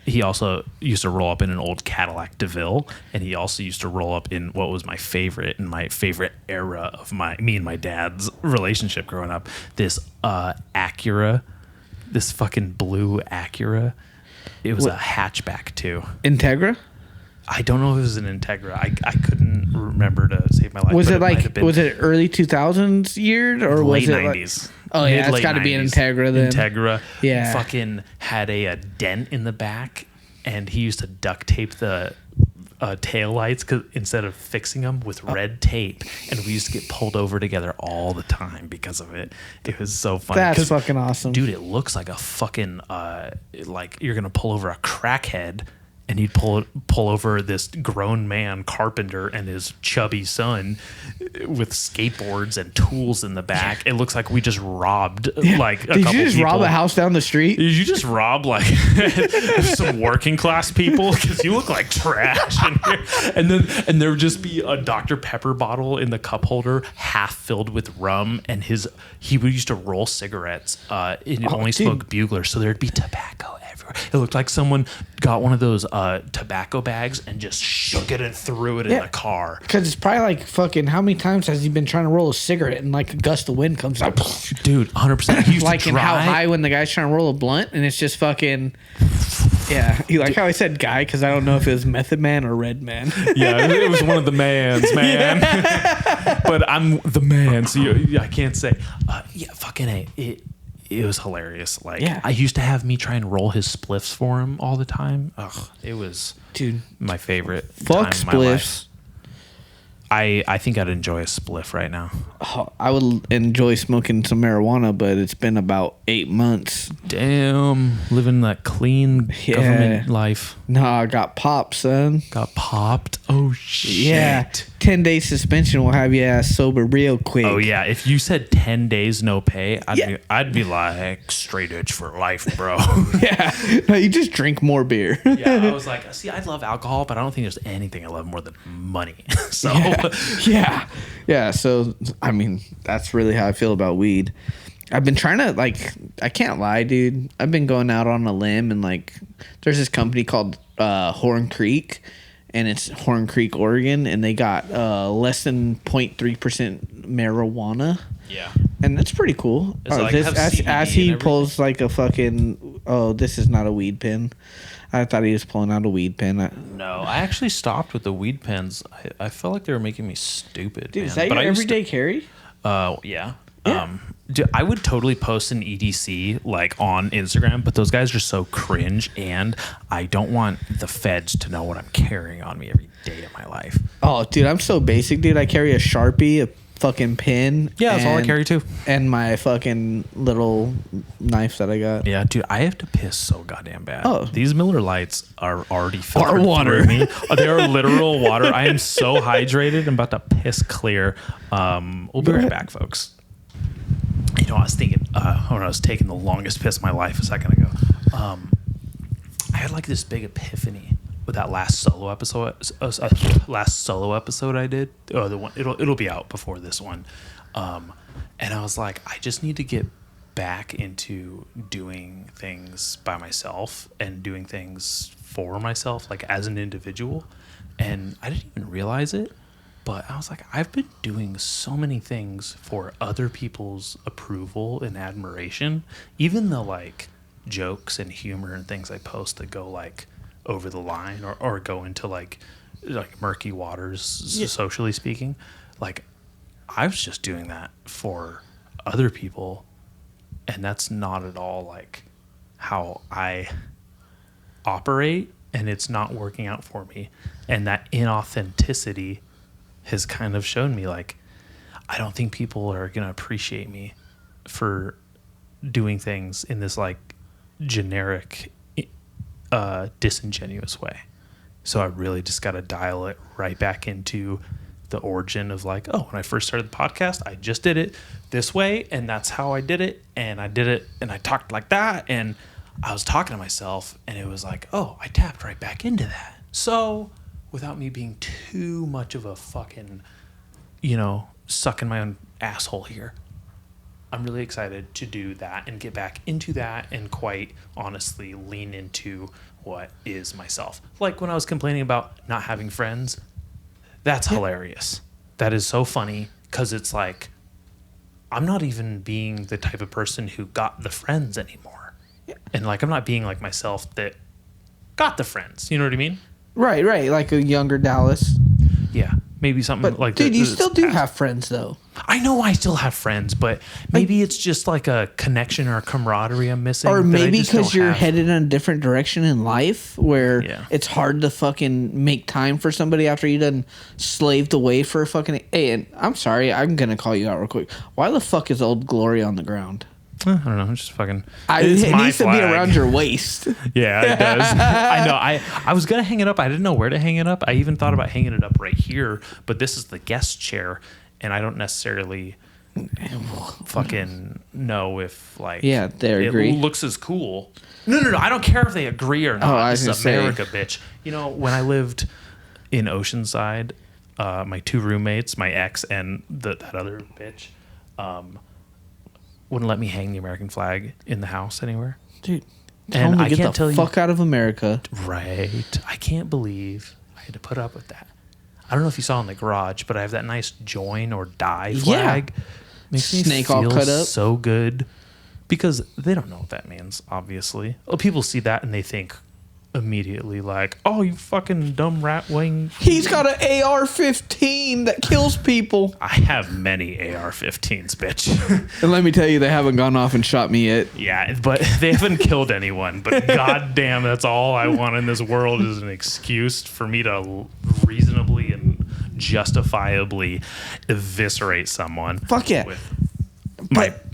he also used to roll up in an old Cadillac DeVille, and he also used to roll up in what was my favorite era of me and my dad's relationship growing up. This Acura, this fucking blue Acura. It was a hatchback too. Integra? I don't know if it was an Integra. I couldn't remember to save my life. Was it early 2000s year or late was it 90s? Oh yeah, it's got to be an Integra then. Integra. Yeah. Fucking had a dent in the back, and he used to duct tape the tail lights instead of fixing them with red tape, and we used to get pulled over together all the time because of it. It was so funny. That's fucking awesome, dude. It looks like a fucking like you're gonna pull over a crackhead. And he'd pull over this grown man carpenter and his chubby son with skateboards and tools in the back. It looks like we just robbed like a couple people. Did you just rob a house down the street? Did you just rob like some working class people? Because you look like trash in here. And there would just be a Dr. Pepper bottle in the cup holder, half filled with rum. And he would used to roll cigarettes. And only smoked Buglers, so there'd be tobacco everywhere. It looked like someone got one of those tobacco bags and just shook it and threw it in the car. Because it's probably like fucking how many times has he been trying to roll a cigarette and like a gust of wind comes out? Dude, 100%. Like in How High when the guy's trying to roll a blunt and it's just fucking... Yeah, you like how I said guy because I don't know if it was Method Man or Red Man. Yeah, it was one of the mans, man. But I'm the man, so I can't say. Fucking A. It was hilarious. Like, I used to have me try and roll his spliffs for him all the time. Ugh, it was my favorite. Fuck time spliffs. In my life. I think I'd enjoy a spliff right now. Oh, I would enjoy smoking some marijuana, but it's been about 8 months. Damn, living that clean government life. Nah, I got popped, son. Got popped? Oh, shit. Yeah, 10-day suspension will have your ass sober real quick. Oh, yeah. If you said 10 days no pay, I'd be like, straight edge for life, bro. Yeah. No, you just drink more beer. Yeah, I was like, see, I love alcohol, but I don't think there's anything I love more than money. So... Yeah. So, I mean, that's really how I feel about weed. I've been trying to, like, I can't lie, dude. I've been going out on a limb and, like, there's this company called Horn Creek, and it's Horn Creek, Oregon, and they got less than 0.3% marijuana. Yeah. And that's pretty cool. As he pulls, like, a fucking, this is not a weed pen. I thought he was pulling out a weed pen. No, I actually stopped with the weed pens. I felt like they were making me stupid. Dude, man. is that your everyday carry? Yeah. Dude, I would totally post an EDC like on Instagram, but those guys are so cringe, and I don't want the feds to know what I'm carrying on me every day of my life. Oh, dude, I'm so basic, dude. I carry a Sharpie, a fucking pin. Yeah, that's all I and- carry too. And my fucking little knife that I got. Yeah, dude, I have to piss so goddamn bad. Oh. These Miller Lights are already filtered water. through me. They are literal water. I am so hydrated. I'm about to piss clear. We'll be right back, folks. You know, I was thinking when I was taking the longest piss of my life a second ago. I had like this big epiphany with that last solo episode. I did. Oh, the one it'll be out before this one. And I was like, I just need to get back into doing things by myself and doing things for myself, like as an individual. And I didn't even realize it, but I was like, I've been doing so many things for other people's approval and admiration, even the like jokes and humor and things I post that go like over the line or go into like murky waters, socially speaking. Like, I was just doing that for other people, and that's not at all like how I operate, and it's not working out for me. And that inauthenticity has kind of shown me like I don't think people are going to appreciate me for doing things in this like generic disingenuous way. So I really just got to dial it right back into the origin of like, oh, when I first started the podcast, I just did it this way, and that's how I did it, and I did it, and I talked like that, and I was talking to myself, and it was like, oh, I tapped right back into that. So without me being too much of a fucking, sucking my own asshole here, I'm really excited to do that and get back into that and quite honestly lean into what is myself. Like when I was complaining about not having friends, that's hilarious. That is so funny because it's like I'm not even being the type of person who got the friends anymore. Yeah. And like I'm not being like myself that got the friends. You know what I mean? Right. Like a younger Dallas. Yeah. Maybe something But like dude, you this still do past. have friends though. I know I still have friends, but maybe it's just like a connection or a camaraderie I'm missing. Or that I maybe just don't because you're have. headed in a different direction in life where Yeah. it's hard to fucking make time for somebody after you done slaved away for a fucking... Hey, and I'm sorry, I'm going to call you out real quick. Why the fuck is Old Glory on the ground? I don't know. I'm just fucking. It It's my needs to be flag. around your waist. Yeah, it does. I know. I was gonna hang it up. I didn't know where to hang it up. I even thought about hanging it up right here, but this is the guest chair, and I don't necessarily fucking know if like Yeah, they agree. It looks as cool. No. I don't care if they agree or not. I was This is gonna America, bitch. When I lived in Oceanside, my two roommates, my ex and that other bitch, wouldn't let me hang the American flag in the house anywhere. Dude, tell And them to I get can't the tell you- fuck out of America. Right. I can't believe I had to put up with that. I don't know if you saw in the garage, but I have that nice join or die flag. Makes me Snake all feel cut up. so good because they don't know what that means, obviously. Well, people see that and they think immediately like, oh, you fucking dumb rat wing. He's got an AR-15 that kills people. I have many AR-15s, bitch. And let me tell you, they haven't gone off and shot me yet. Yeah, but they haven't killed anyone. But goddamn, that's all I want in this world is an excuse for me to reasonably and justifiably eviscerate someone. Fuck yeah. With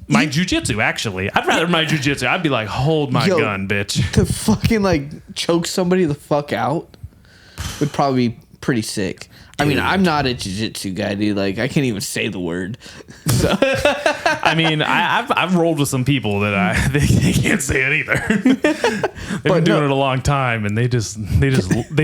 my jujitsu, actually. I'd rather my jujitsu. I'd be like, hold my gun, bitch. To fucking like choke somebody the fuck out would probably be pretty sick. I mean, I'm not a jiu-jitsu guy, dude. Like, I can't even say the word. So. I mean, I've rolled with some people that they can't say it either. They've been doing it a long time, and they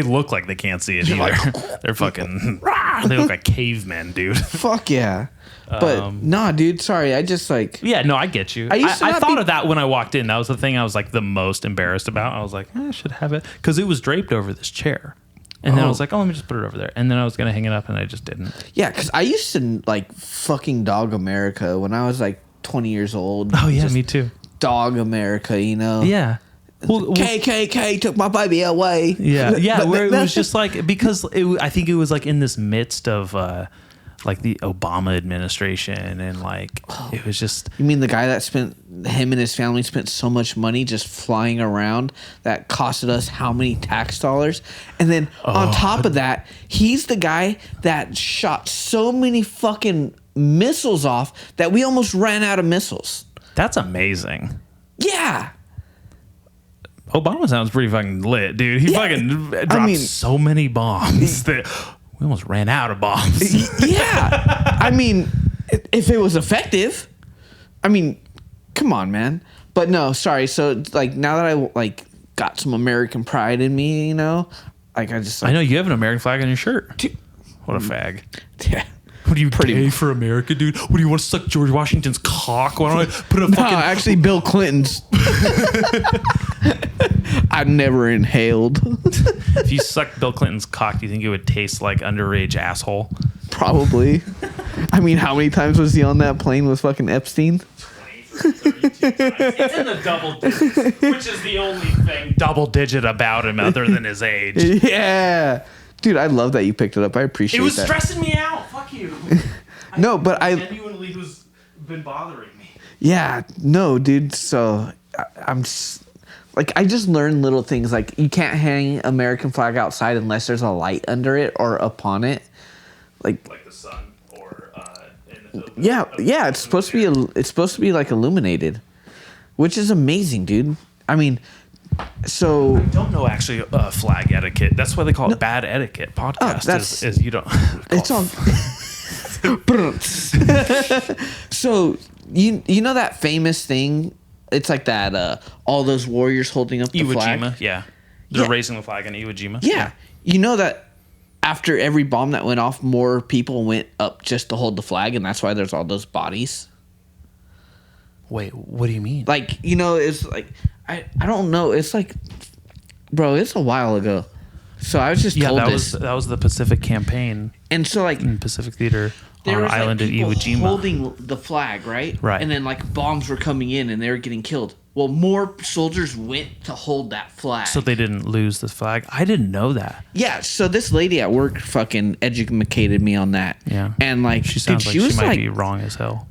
look like they can't see it either. They're fucking. They look like cavemen, dude. Fuck yeah. But nah, dude. Sorry, I just like. Yeah, no, I get you. I thought of that when I walked in. That was the thing I was like the most embarrassed about. I was like, I should have it because it was draped over this chair. And then I was like, oh, let me just put it over there. And then I was going to hang it up, and I just didn't. Yeah, because I used to like fucking dog America when I was like 20 years old. Oh, yeah, Just me too. Dog America, you know? Yeah. Well, KKK took my baby away. yeah, But where it that- was just like, because I think it was like in this midst of like the Obama administration, and like it was just. You mean the guy that him and his family spent so much money just flying around that costed us how many tax dollars? And then on top of that, he's the guy that shot so many fucking missiles off that we almost ran out of missiles. That's amazing. Yeah. Obama sounds pretty fucking lit, dude. He fucking dropped so many bombs that we almost ran out of bombs. Yeah. I mean, if it was effective, I mean, come on, man. But no, sorry. So like now that I like got some American pride in me, you know, like I just like, I know you have an American flag on your shirt. Dude. What a fag. Yeah. What are you, gay for America, dude? What do you want to suck George Washington's cock? Why don't I put a fucking... No, actually Bill Clinton's. I never inhaled. If you sucked Bill Clinton's cock, do you think it would taste like underage asshole? Probably. I mean, how many times was he on that plane with fucking Epstein? 32 times. It's in the double digits, which is the only thing double digit about him other than his age. Yeah. Dude, I love that you picked it up. I appreciate It was that. stressing me out. Fuck you. No, but I genuinely who's been bothering me. Yeah, no, dude. So I'm just, like, I just learned little things like you can't hang American flag outside unless there's a light under it or upon it. Like the sun or in the yeah, it's supposed to be like illuminated, which is amazing, dude. I mean, so I don't know actually flag etiquette. That's why they call it bad etiquette. Podcast is you don't. It's all. So you know that famous thing? It's like that. All those warriors holding up the Iwo flag. Jima, yeah. They're Yeah. raising the flag in Iwo Jima. Yeah. You know that after every bomb that went off, more people went up just to hold the flag, and that's why there's all those bodies. Wait, what do you mean? Like, you know, it's like I don't know. It's like, bro, it's a while ago. So I was just told this. that was the Pacific campaign And so like in Pacific Theater there on was island like at people Iwo Jima. holding the flag, right? Right. And then like bombs were coming in and they were getting killed. Well, more soldiers went to hold that flag. So they didn't lose the flag. I didn't know that. Yeah, so this lady at work fucking educated me on that. Yeah. And like, She sounds dude, like was she might like, be wrong as hell.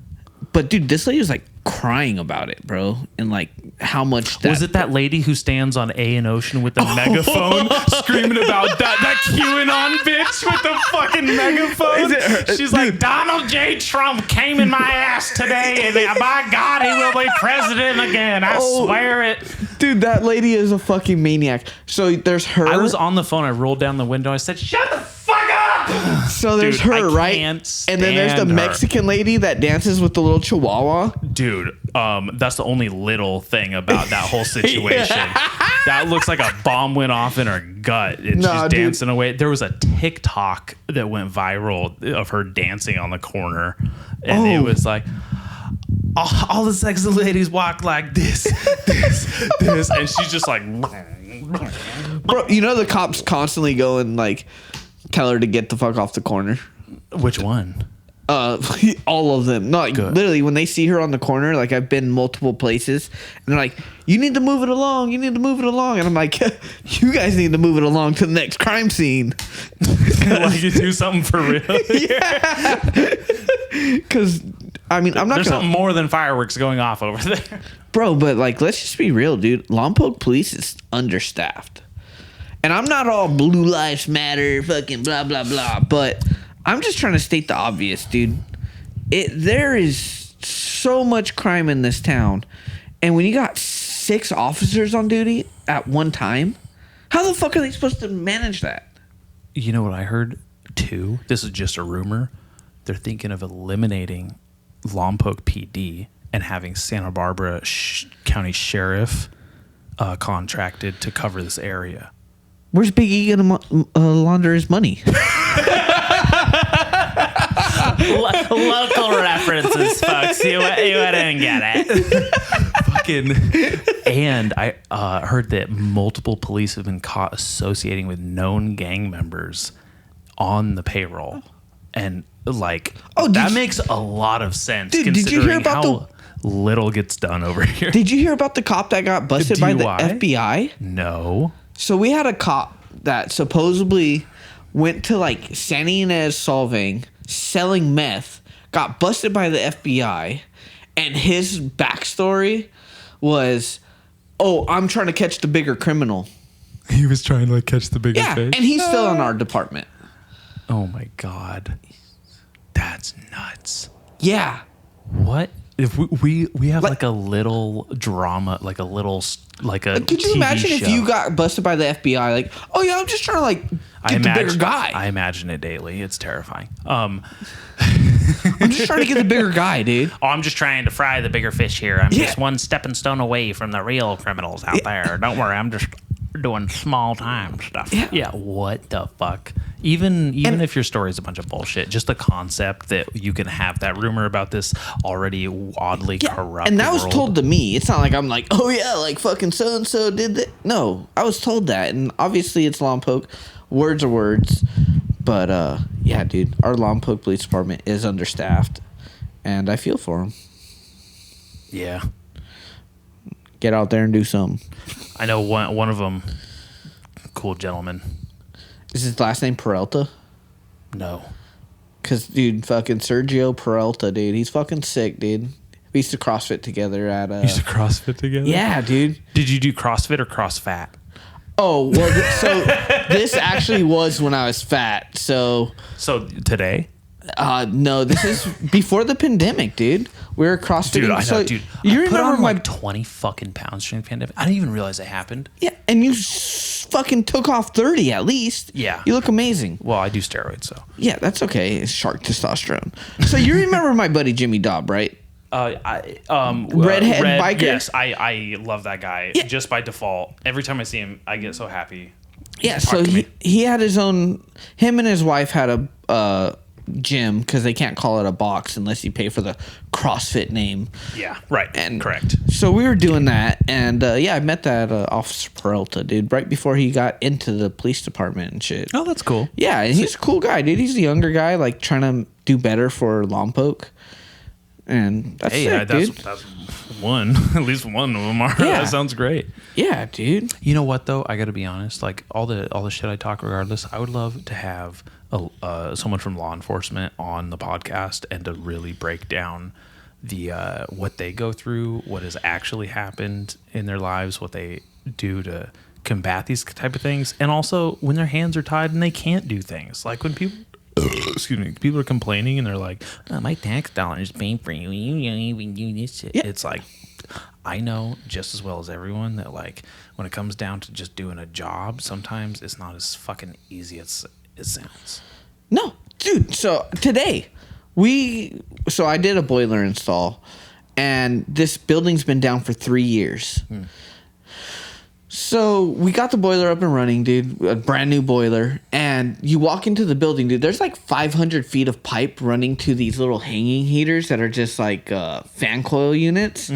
but dude, this lady was like crying about it, bro, and like how much that Was it that lady who stands on A and Ocean with the megaphone screaming about that QAnon bitch with the fucking megaphone? Is it her? She's like, Donald J. Trump came in my ass today, and by God, he will be president again. I swear it. Dude, that lady is a fucking maniac. So there's her. I was on the phone. I rolled down the window. I said, "Shut the fuck up!" So there's Dude, her, I right? can't And then there's the stand her. Mexican lady that dances with the little chihuahua. Dude, that's the only little thing about that whole situation. That looks like a bomb went off in her gut and Nah, she's dude. dancing away. There was a TikTok that went viral of her dancing on the corner, and it was like, all the sexy ladies walk like this, and she's just like, Bro, you know the cops constantly go and like tell her to get the fuck off the corner. which one? All of them. No, like, Good. literally when they see her on the corner, like I've been multiple places and they're like, you need to move it along. You need to move it along. And I'm like, you guys need to move it along to the next crime scene. Like you do something for real? Because, I mean, I'm not There's going something to, more than fireworks going off over there. bro, but like, let's just be real, dude. Lompoc police is understaffed. And I'm not all blue lives matter, fucking blah, blah, blah. But I'm just trying to state the obvious, dude. There is so much crime in this town. And when you got 6 officers on duty at one time, how the fuck are they supposed to manage that? You know what I heard too? This is just a rumor. They're thinking of eliminating Lompoc PD and having Santa Barbara County Sheriff contracted to cover this area. Where's Big E gonna launder his money? Local references, folks. You didn't get it. Fucking. And I heard that multiple police have been caught associating with known gang members on the payroll, and like, that makes a lot of sense. Dude, did you hear considering about how little gets done over here? Did you hear about the cop that got busted by the DUI? FBI? No. So we had a cop that supposedly went to like Santa Ynez Solvang selling meth, got busted by the FBI, and his backstory was, oh, I'm trying to catch the bigger criminal. He was trying to like catch the bigger Yeah, fish. and he's still in our department. Oh my God. That's nuts. Yeah. What if we have like a little drama, like a little like a Could you TV imagine show. if you got busted by the FBI? Like, oh yeah, I'm just trying to like get the bigger guy. I imagine it daily. It's terrifying. I'm just trying to get the bigger guy, dude. Oh, I'm just trying to fry the bigger fish here. I'm Yeah. just one stepping stone away from the real criminals out there. Don't worry, I'm just doing small time stuff. Yeah. What the fuck? Even if your story is a bunch of bullshit, just the concept that you can have that rumor about this already oddly corrupt And that was world. told to me. It's not like I'm like, oh yeah, like fucking so and so did that. No, I was told that, and obviously it's Lompoc. Words are words, but yeah, dude, our Lompoc Police Department is understaffed, and I feel for them. Yeah. Get out there and do something. I know one of them, cool gentleman. Is his last name Peralta? No. Cause dude, fucking Sergio Peralta, dude, he's fucking sick, dude. We used to CrossFit together at Used to CrossFit together? yeah, dude. Did you do CrossFit or CrossFat? Oh well, so this actually was when I was fat. So Today? no, this is before the pandemic, dude. We were CrossFit. Dude, I know, dude. You I put remember on my like 20 fucking pounds during the pandemic. I didn't even realize it happened. yeah, and you fucking took off 30 at least. Yeah. You look amazing. Well, I do steroids, so. Yeah, that's okay. It's shark testosterone. So you remember my buddy Jimmy Dobb, right? Redhead biker? Yes, I love that guy. Yeah. Just by default. Every time I see him, I get so happy. Yeah, Talk so to me. he had his own. Him and his wife had a gym because they can't call it a box unless you pay for the CrossFit name. Yeah, right. And correct. So we were doing that, and yeah, I met that Officer Peralta, dude, right before he got into the police department and shit. Oh, that's cool. Yeah, and he's a cool guy, dude. He's a younger guy, like trying to do better for Lompoc, and that's sick, dude. That's one. At least one of them are. Yeah. That sounds great. Yeah, dude. You know what though? I got to be honest. Like all the shit I talk, regardless, I would love to have someone from law enforcement on the podcast and to really break down the what they go through, what has actually happened in their lives, what they do to combat these type of things, and also when their hands are tied and they can't do things. Like when people. Excuse me. People are complaining and they're like, oh, "My tax dollars paying for you. You don't even do this shit." Yeah. It's like, I know just as well as everyone that like when it comes down to just doing a job, sometimes it's not as fucking easy as it sounds. No, dude. So today, I did a boiler install, and this building's been down for 3 years. So we got the boiler up and running, dude. A brand new boiler. And you walk into the building, dude. There's like 500 feet of pipe running to these little hanging heaters that are just like fan coil units.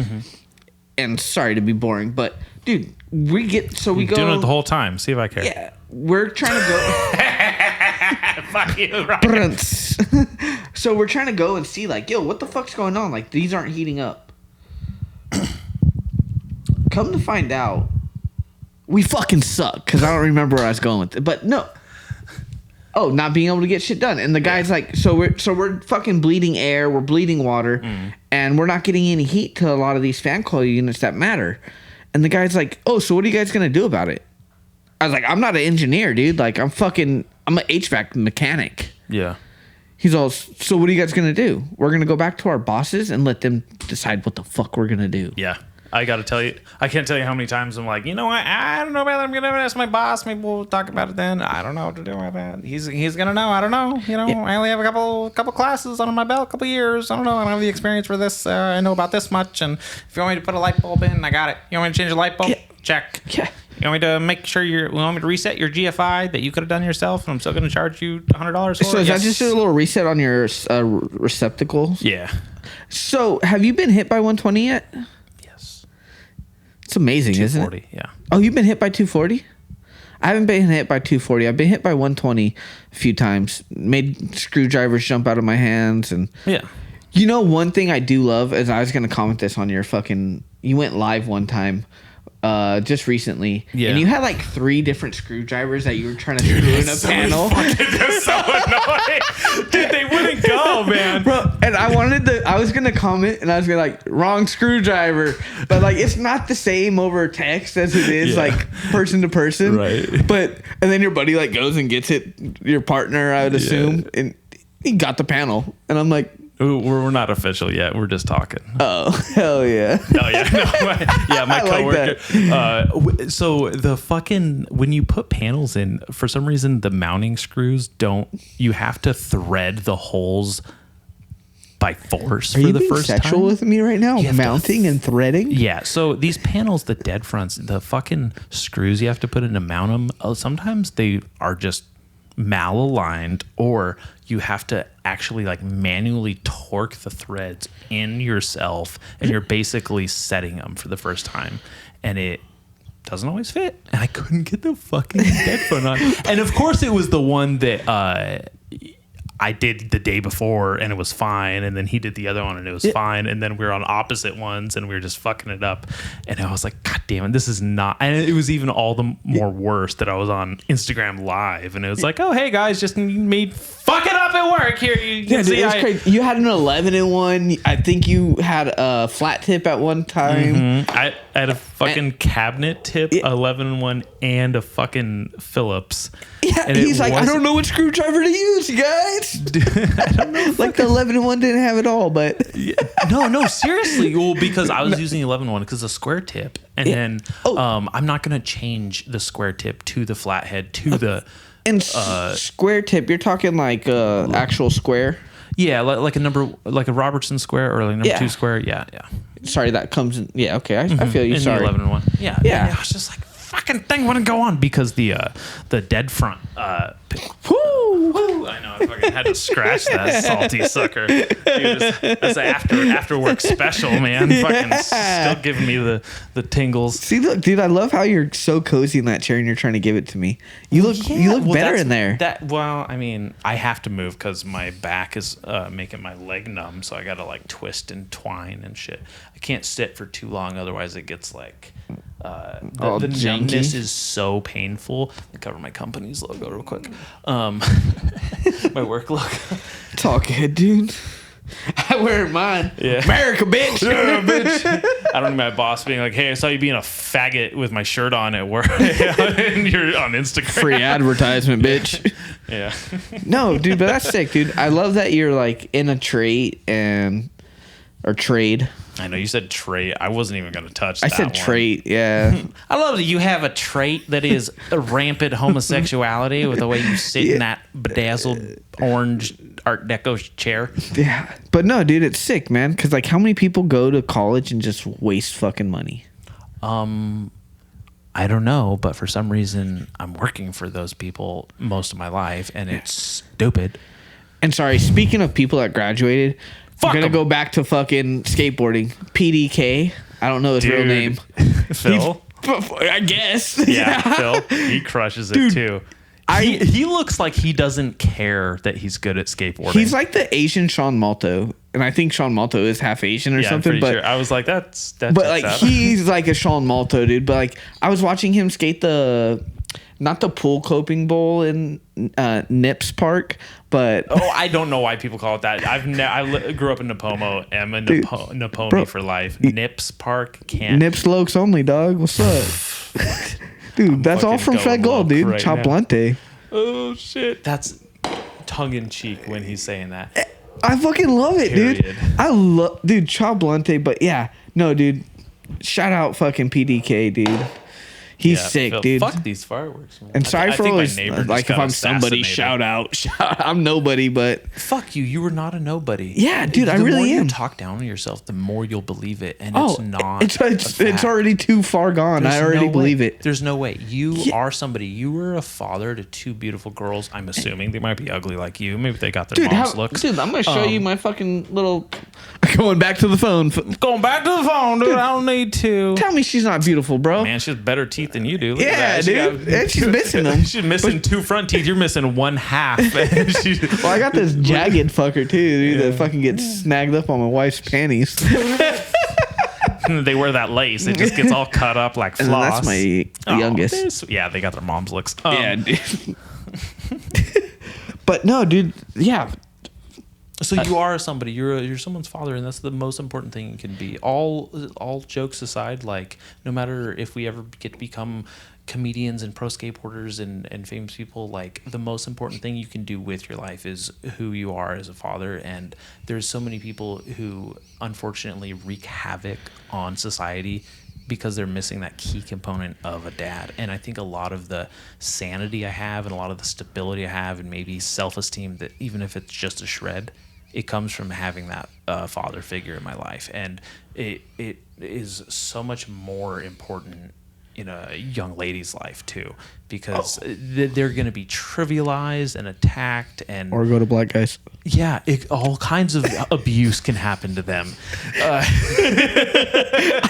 And sorry to be boring, but dude, we go Doing it the whole time. See if I care. Yeah, we're trying to go. Fuck you, Ryan. So we're trying to go and see, like, yo, what the fuck's going on? Like, these aren't heating up. Come to find out, we fucking suck, because I don't remember where I was going with it. But no. Oh, not being able to get shit done. And the guy's like, so we're fucking bleeding air, we're bleeding water, and we're not getting any heat to a lot of these fan coil units that matter. And the guy's like, oh, so what are you guys going to do about it? I was like, I'm not an engineer, dude. Like, I'm an HVAC mechanic. Yeah. He's all, so what are you guys going to do? We're going to go back to our bosses and let them decide what the fuck we're going to do. Yeah. I got to tell you, I can't tell you how many times I'm like, you know what? I don't know about that. I'm going to ask my boss. Maybe we'll talk about it then. I don't know what to do with that. He's going to know. I don't know. You know, Yeah. I only have a couple classes under my belt, a couple years. I don't know. I don't have the experience for this. I know about this much. And if you want me to put a light bulb in, I got it. You want me to change the light bulb? Yeah. Check. Yeah. You want me to make sure you want me to reset your GFI that you could have done yourself, and I'm still going to charge you $100 for So it? is Yes. that just a little reset on your receptacles? Yeah. So have you been hit by 120 yet? Yes. It's amazing, isn't it? 240. Yeah. Oh, you've been hit by 240? I haven't been hit by 240. I've been hit by 120 a few times. Made screwdrivers jump out of my hands. And Yeah. you know, one thing I do love is I was going to comment this on your fucking... You went live one time just recently. Yeah. And you had like 3 different screwdrivers that you were trying to screw in a panel. They're so annoying. Dude, they wouldn't go, man. Bro, and I was gonna comment and I was gonna like wrong screwdriver, but like it's not the same over text as it is Yeah. like person to person. Right. But and then your buddy like goes and gets it, your partner, I would assume, and he got the panel, and I'm like, We're not official yet. We're just talking. Oh, hell yeah. Oh yeah, no, my I like coworker. So the fucking when you put panels in, for some reason the mounting screws don't. You have to thread the holes by force Are for you the being first sexual time. with me right now? You have to Mounting and threading? Yeah. So these panels, the dead fronts, the fucking screws you have to put in to mount them. Sometimes they are just malaligned, or you have to actually like manually torque the threads in yourself, and you're basically setting them for the first time, and it doesn't always fit, and I couldn't get the fucking headphone on. And of course it was the one that I did the day before and it was fine, and then he did the other one and it was fine, and then we were on opposite ones and we were just fucking it up, and I was like, God damn it, this is not. And it was even all the more worse that I was on Instagram Live, and it was like, oh hey guys, just made fucking up at work here. You can Yeah, dude, see it was crazy. You had an 11-in-1. I think you had a flat tip at one time. I had a fucking cabinet tip, 11-in-1, and a fucking Phillips. Yeah, And he's it like, I wasn't- don't know what screwdriver to use, you guys. I don't know. Like the 11-in-1 didn't have it all, but No, seriously. Well, because I was using the 11-1 because the square tip, and then I'm not gonna change the square tip to the flathead to the square tip. You're talking like actual square. yeah, like a Robertson square or like number 2 square. Yeah. Sorry, that comes in. Yeah, okay, I feel you. In Sorry. the 11-1. Yeah. Yeah. And I was just like, fucking thing wouldn't go on because the dead front. Woo! I know. I fucking had to scratch that salty sucker. Dude, that's after work special, man. Fucking still giving me the tingles. See, look, dude, I love how you're so cozy in that chair and you're trying to give it to me. You look Well, better that's- in there. Well, I mean, I have to move because my back is making my leg numb, so I got to like twist and twine and shit. I can't sit for too long, otherwise it gets like the numbness is so painful. Let me cover my company's logo real quick. My work logo. It's all good, dude. I wear mine. Yeah. America, bitch. Yeah, bitch. I don't need my boss being like, hey, I saw you being a faggot with my shirt on at work. And you're on Instagram. Free advertisement, bitch. Yeah. No, dude, but that's sick, dude. I love that you're like in a trade. I know you said trait. I wasn't even going to touch I that said one. trait, yeah. I love that you have a trait that is a rampant homosexuality with the way you sit in that bedazzled orange Art Deco chair. Yeah. But no, dude, it's sick, man. Because like, how many people go to college and just waste fucking money? I don't know, but for some reason, I'm working for those people most of my life, and it's stupid. And sorry, speaking of people that graduated, Fuck we're gonna 'em. go back to fucking skateboarding. PDK. I don't know his real Dude. name. Phil? I guess. Yeah, Phil. He crushes it Dude, too. He looks like he doesn't care that he's good at skateboarding. He's like the Asian Sean Malto, and I think Sean Malto is half Asian or yeah, I'm something. pretty But sure. I was like, that's but like out. he's like a Sean Malto dude. But like I was watching him skate not the pool coping bowl in Nips Park, but Oh, I don't know why people call it that. I grew up in Napomo. I'm a Napomi bro, for life. Nips Park can't. Nips Lokes only, dog. What's up, dude? That's all fucking from going Fed Gold, dude. right now. Chablante. Oh shit. That's tongue in cheek when he's saying that. I fucking love it, dude. Period. I love, dude, Chablante. But yeah, no, dude. Shout out fucking PDK, dude. He's Yeah, sick, Phil, dude. Fuck these fireworks, man. And sorry I for think my always neighbor just like if got I'm somebody, assassinated. shout out. I'm nobody, but Fuck you. You were not a nobody. Yeah, dude, I The really more you am. talk down on yourself, the more you'll believe it, and it's not. it's a fact. already too far gone. There's I already no believe way. it. There's no way. You are somebody. You were a father to 2 beautiful girls. I'm assuming they might be ugly like you. Maybe they got their mom's looks. Dude, I'm gonna show you my fucking little. Going back to the phone. Going back to the phone, dude. I don't need to. Tell me she's not beautiful, bro. Man, she has better teeth than you do. Look Yeah, at that. She dude. And she's missing them. She's missing 2 front teeth. You're missing 1 half. Well, I got this jagged fucker too, dude, that fucking gets snagged up on my wife's panties. They wear that lace. It just gets all cut up like And floss. that's my youngest. Yeah, they got their mom's looks. Yeah, dude. But no, dude. Yeah. So you are somebody. You're someone's father, and that's the most important thing you can be. All jokes aside, like no matter if we ever get to become comedians and pro skateboarders and famous people, like the most important thing you can do with your life is who you are as a father. And there's so many people who unfortunately wreak havoc on society because they're missing that key component of a dad. And I think a lot of the sanity I have and a lot of the stability I have and maybe self-esteem, that even if it's just a shred, it comes from having that father figure in my life. And it is so much more important in a young lady's life too, because they're going to be trivialized and attacked, and Or go to black guys. yeah, all kinds of abuse can happen to them.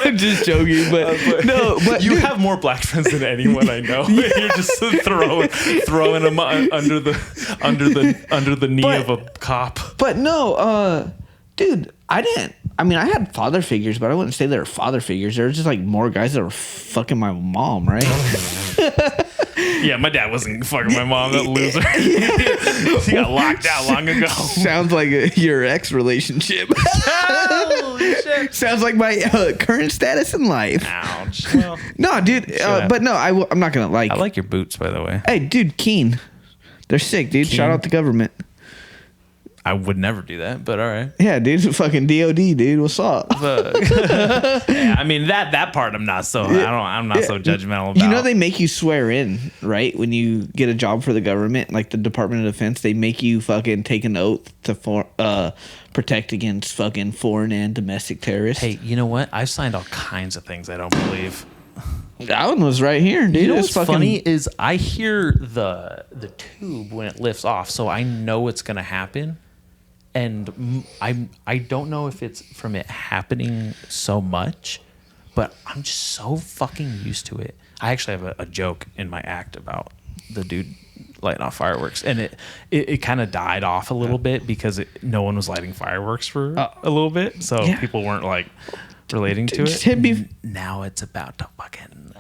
I'm just joking, but no, but You have more black friends than anyone I know. You're just throwing them under the knee of a cop. But no, dude, I had father figures, but I wouldn't say they were father figures. They were just like more guys that were fucking my mom, right? Yeah, my dad wasn't fucking my mom, that loser. He got locked out long ago. Sounds like your ex relationship. Holy shit. Sounds like my current status in life. Ouch. Well, No, dude, but no, I'm not gonna I like your boots, by the way. Hey, dude, Keen, they're sick, dude. Keen? Shout out the government. I would never do that, but all right. Yeah, dude, fucking DOD, dude. What's up? Yeah, I mean that part I'm not so so judgmental about. You know they make you swear in, right? When you get a job for the government, like the Department of Defense, they make you fucking take an oath to protect against fucking foreign and domestic terrorists. Hey, you know what? I've signed all kinds of things I don't believe. That one was right here, dude. You know It's what's funny is I hear the tube when it lifts off, so I know it's gonna happen. And I don't know if it's from it happening so much, but I'm just so fucking used to it. I actually have a joke in my act about the dude lighting off fireworks, and it kind of died off a little bit because no one was lighting fireworks for a little bit, so people weren't like relating to it. Now it's about to fucking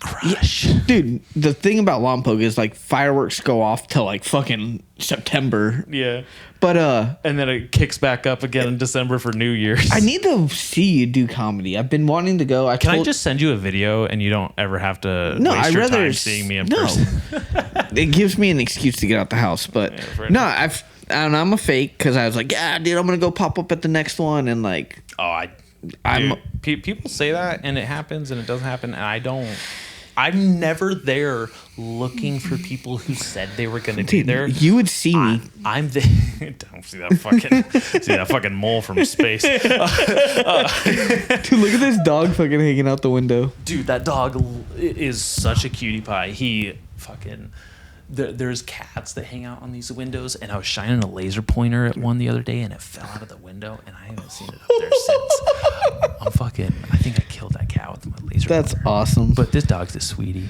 crush. Yeah. Dude, the thing about Lompoc is like fireworks go off till like fucking September. Yeah. But and then it kicks back up again in December for New Year's. I need to see you do comedy. I've been wanting to go. Can I just send you a video and you don't ever have to waste your time seeing me in person? It gives me an excuse to get out the house. But no, I'm a fake because I was like, yeah, dude, I'm gonna go pop up at the next one and like. People say that and it happens and it doesn't happen, and I'm never there looking for people who said they were going to be there. You would see me. I'm there. Don't see that fucking mole from space. Dude, look at this dog fucking hanging out the window. Dude, that dog is such a cutie pie. He fucking. There's cats that hang out on these windows, and I was shining a laser pointer at one the other day, and it fell out of the window, and I haven't seen it up there since. I think I killed that cat with my laser That's pointer. awesome. But this dog's a sweetie.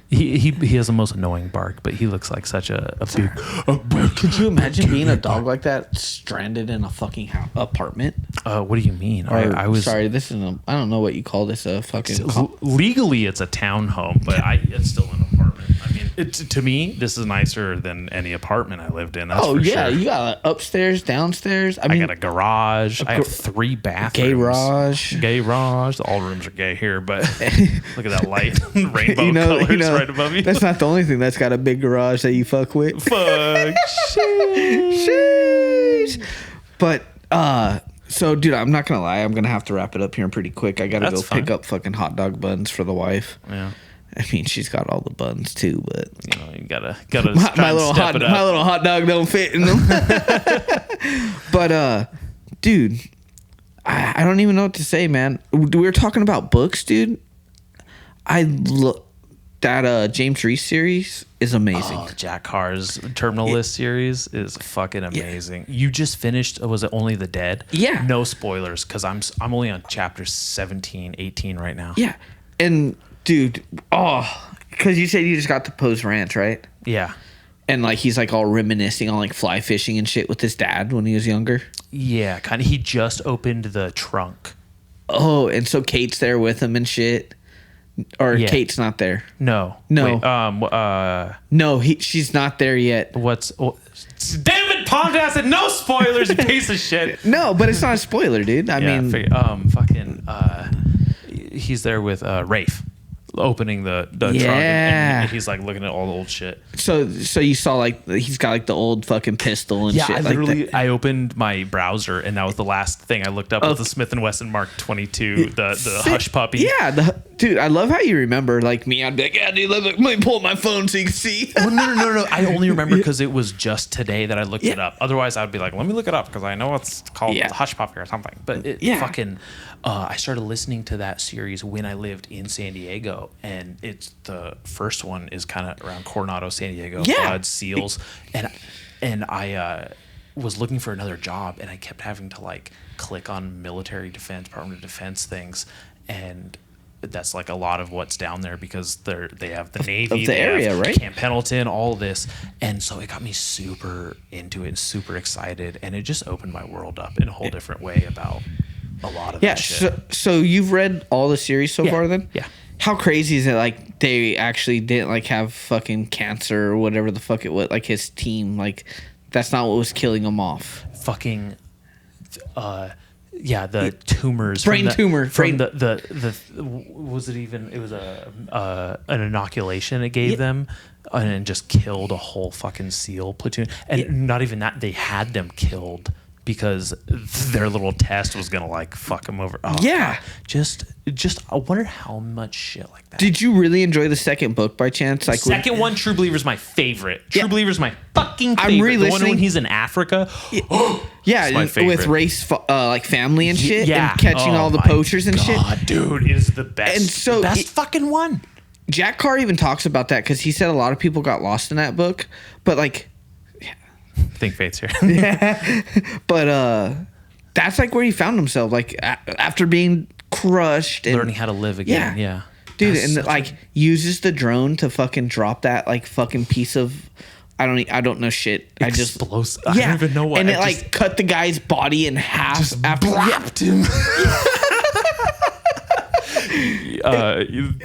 He has the most annoying bark, but he looks like such a big. Could you imagine being a dog like that stranded in a fucking apartment? What do you mean? I was sorry. This is I don't know what you call this. A fucking legally, it's a townhome, but it's still an apartment. I mean, to me, this is nicer than any apartment I lived in. That's for sure. You got upstairs, downstairs. I got a garage. I have 3 bathrooms. Garage. All rooms are gay here, but look at that light, rainbow colors right above you. That's not the only thing that's got a big garage that you fuck with. Fuck. Sheesh. But so dude, I'm not gonna lie. I'm gonna have to wrap it up here pretty quick. I gotta pick up fucking hot dog buns for the wife. Yeah. I mean, she's got all the buns too, but you gotta my little hot dog don't fit in them. But dude, I don't even know what to say, man. We were talking about books, dude. That James Reese series is amazing. Oh, Jack Carr's Terminal List series is fucking amazing. You just finished, was it Only the Dead? Yeah. No spoilers, because I'm only on chapter 17, 18 right now. Yeah. And dude, because you said you just got to Poe's Ranch, right? Yeah. And like he's like all reminiscing on like fly fishing and shit with his dad when he was younger. Yeah, kind of. He just opened the trunk. Oh, and so Kate's there with him and shit. Or Kate's not there. No. No. Wait, no, she's not there yet. Damn it! Palmdale. I said no spoilers, you piece of shit. No, but it's not a spoiler, dude. I mean, he's there with Rafe, opening the trunk, and he's like looking at all the old shit. so you saw like he's got like the old fucking pistol and Yeah, shit. I like literally that. I opened my browser and that was the last thing I looked up was the Smith & Wesson Mark 22, the Hush Puppy. Yeah, dude, I love how you remember. Like me, I'd be like, yeah, dude, let me pull up my phone so you can see. Well, no. I only remember because it was just today that I looked it up. Otherwise, I'd be like, let me look it up because I know it's called Hush Puppy or something. But I started listening to that series when I lived in San Diego, and it's the first one is kind of around Coronado, San Diego, Floods, seals, and I was looking for another job, and I kept having to like click on military defense, Department of Defense things, and that's like a lot of what's down there because they have the Navy, of the area, right? Camp Pendleton, all of this, and so it got me super into it and super excited, and it just opened my world up in a whole different way about a lot of that shit. So you've read all the series so far then? Yeah. How crazy is it? Like they actually didn't like have fucking cancer or whatever the fuck it was. Like his team, like that's not what was killing him off. Fucking, the tumors, Brain tumor. from the was it even? It was an inoculation it gave them, and it just killed a whole fucking SEAL platoon. And not even that, they had them killed because their little test was gonna like fuck them over. Oh, Yeah. God. Just I wonder how much shit like that. Did you really enjoy the second book by chance? Like Second one, True Believer is my favorite. True Believer is my fucking I'm favorite. The one re-listening. when he's in Africa. yeah, It's my with favorite. race like family and shit, Yeah. and catching Oh all the my poachers and shit. God, dude, it is the best. And so best fucking one. Jack Carr even talks about that because he said a lot of people got lost in that book, but like, I think Faith's here. but that's like where he found himself, like after being crushed and Learning how to live again. Yeah. dude, That's and such like uses the drone to fucking drop that like fucking piece of I don't know shit. I just explosive. I don't even know what. and I it like just cut the guy's body in half after blapped him.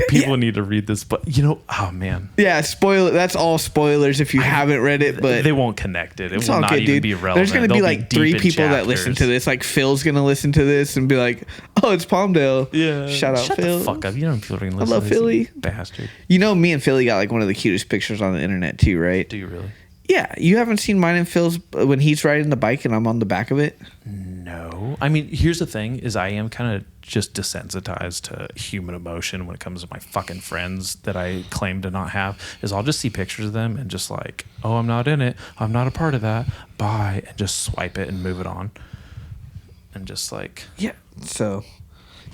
People need to read this, but oh man, Yeah, spoiler. That's all spoilers if you haven't read it, but they won't connect it. It it's will all not good, even dude. be relevant. There's gonna be They'll like deep 3 in people that listen to chapters. this. Like Phil's gonna listen to this and be like, "Oh, it's Palmdale." Yeah. Shout out Shut Phil. the fuck up. You know people are gonna listen love to this, Philly. you bastard. You know, me and Philly got like one of the cutest pictures on the internet too, right? Do you really? Yeah, you haven't seen mine and Phil's when he's riding the bike and I'm on the back of it. No. I mean, here's the thing: is I am kind of just desensitized to human emotion when it comes to my fucking friends that I claim to not have. Is I'll just see pictures of them and just like, oh, I'm not in it. I'm not a part of that. Bye, and just swipe it and move it on. And just like, Yeah. So,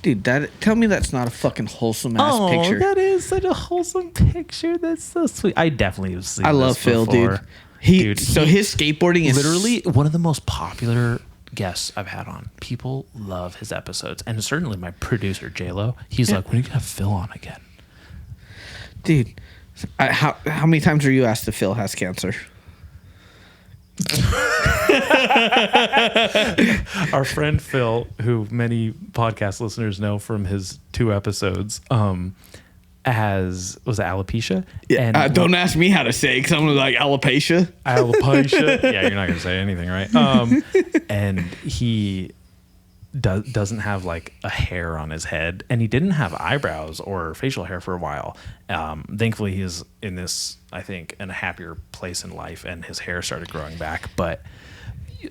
dude, tell me that's not a fucking wholesome ass picture. that is such a wholesome picture. That's so sweet. I definitely have seen. I love this Phil, before. dude. His skateboarding is literally one of the most popular guests I've had on. People love his episodes, and certainly my producer J-Lo. He's like, "When are you gonna have Phil on again?" dude. How many times are you asked if Phil has cancer? Our friend Phil, who many podcast listeners know from his 2 episodes, was it alopecia? Yeah. And Don't ask me how to say it because I'm gonna be like alopecia. alopecia. Yeah, you're not gonna say anything, right? And he doesn't have like a hair on his head, and he didn't have eyebrows or facial hair for a while. Thankfully, he's in this, I think, in a happier place in life, and his hair started growing back. But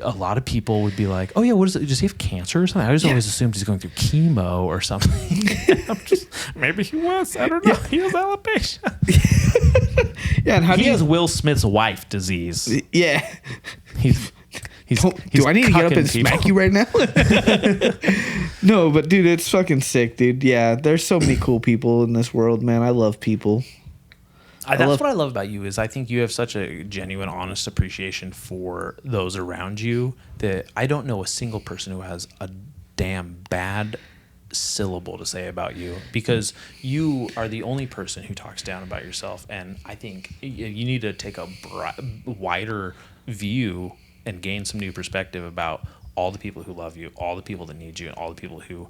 a lot of people would be like, "Oh yeah, what is it? Does he have cancer or something?" I always assumed he's going through chemo or something. Maybe he was. I don't know. He has alopecia. Yeah, and how He has Will Smith's wife disease. Yeah. He's Do I need to get up cucking and smack you right now? No, but dude, it's fucking sick, dude. Yeah, there's so many cool people in this world, man. I love people. That's what I love about you is I think you have such a genuine, honest appreciation for those around you that I don't know a single person who has a damn bad syllable to say about you, because you are the only person who talks down about yourself. And I think you need to take a wider view and gain some new perspective about all the people who love you, all the people that need you, and all the people who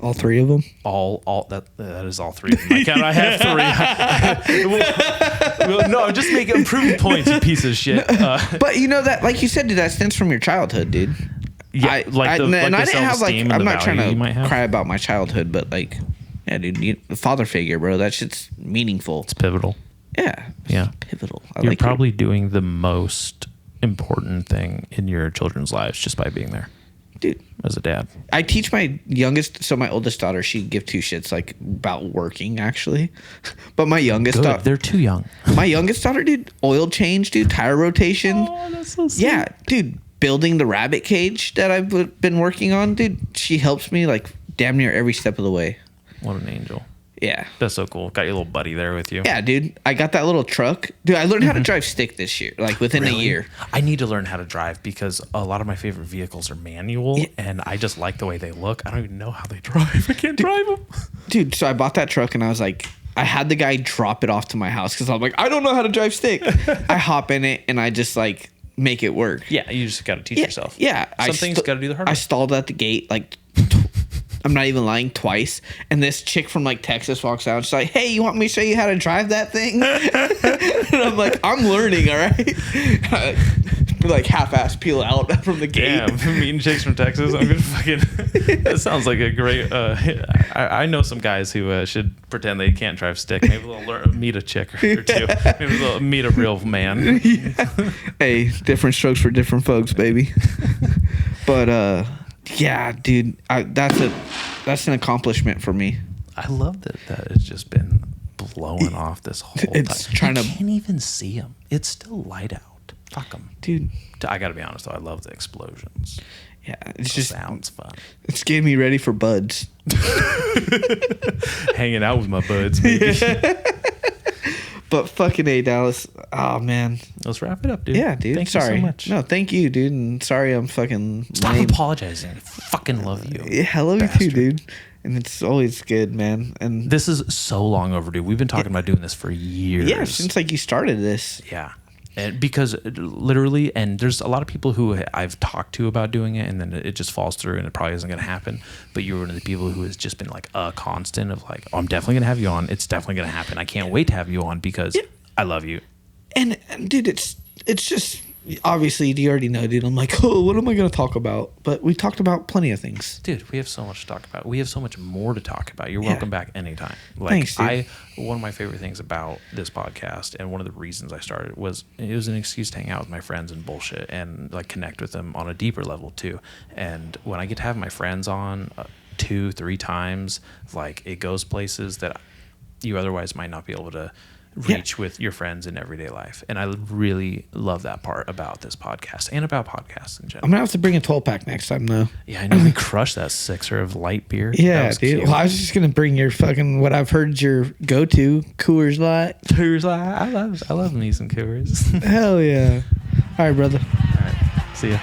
All three of them? All that is all three of them. I have three. Well, no, I'm just making improving points, you piece of shit. But you know that, like you said, dude, that stems from your childhood, dude. Yeah, I didn't have like, self-esteem and I'm the not trying value you might to have. cry about my childhood, but like, yeah, dude, father figure, bro, that shit's meaningful. It's pivotal. Yeah. Yeah. Pivotal. You're like probably doing the most important thing in your children's lives just by being there. Dude, as a dad. I teach my youngest, so my oldest daughter, she'd give two shits like about working actually, but my youngest daughter, They're too young. my youngest daughter, dude, oil change, dude, tire rotation. Oh, that's so sweet. Yeah, dude, building the rabbit cage that I've been working on, dude. She helps me like damn near every step of the way. What an angel. Yeah. That's so cool. Got your little buddy there with you. Yeah, dude. I got that little truck. Dude, I learned how to drive stick this year, like within a year. I need to learn how to drive because a lot of my favorite vehicles are manual, and I just like the way they look. I don't even know how they drive. I can't drive them. Dude, so I bought that truck and I was like, I had the guy drop it off to my house because I'm like, I don't know how to drive stick. I hop in it and I just like make it work. Yeah, you just got to teach yourself. Yeah. Some things got to do the hard I way. stalled at the gate like I'm not even lying, twice. And this chick from like Texas walks out. She's like, "Hey, you want me to show you how to drive that thing?" And I'm like, "I'm learning, all right." Like half-ass peel out from the gate. Yeah, meeting chicks from Texas. I'm gonna fucking. That sounds like a great. I know some guys who should pretend they can't drive stick. Maybe they'll meet a chick or two. Maybe they'll meet a real man. Yeah. Hey, different strokes for different folks, baby. But yeah, dude, that's an accomplishment for me. I love that it's just been blowing off this whole It's time. trying to- You can't even see them. It's still light out. Fuck them. Dude. I gotta be honest though, I love the explosions. Yeah, it's It just sounds fun. it's getting me ready for buds. Hanging out with my buds, maybe. But fucking A, Dallas. Oh man. Let's wrap it up, dude. Yeah, dude. Thank sorry. you so much. No, thank you, dude. And sorry I'm fucking Stop lame. apologizing. I fucking love you. Yeah, I love you bastard. too, dude. And it's always good, man. And This is so long overdue. We've been talking about doing this for years. yeah, since like you started this. Yeah. And because literally, and there's a lot of people who I've talked to about doing it, and then it just falls through, and it probably isn't going to happen. But you're one of the people who has just been like a constant of like, oh, I'm definitely going to have you on. It's definitely going to happen. I can't wait to have you on because I love you. And dude, it's just obviously you already know, dude. I'm like, oh, what am I gonna talk about? But we talked about plenty of things. Dude, we have so much to talk about. We have so much more to talk about. You're Yeah. welcome back anytime. Like Thanks, dude. one of my favorite things about this podcast and one of the reasons I started was it was an excuse to hang out with my friends and bullshit and like connect with them on a deeper level too. And when I get to have my friends on 2-3 times, like it goes places that you otherwise might not be able to reach with your friends in everyday life. And I really love that part about this podcast and about podcasts in general. I'm gonna have to bring a 12-pack next time, though. Yeah, I know we crushed that sixer of light beer. That Yeah, was dude. cute. Well, I was just gonna bring your fucking what I've heard your go-to Coors Light. Coors Light. I love me some Coors. Hell yeah! All right, brother. All right, see ya.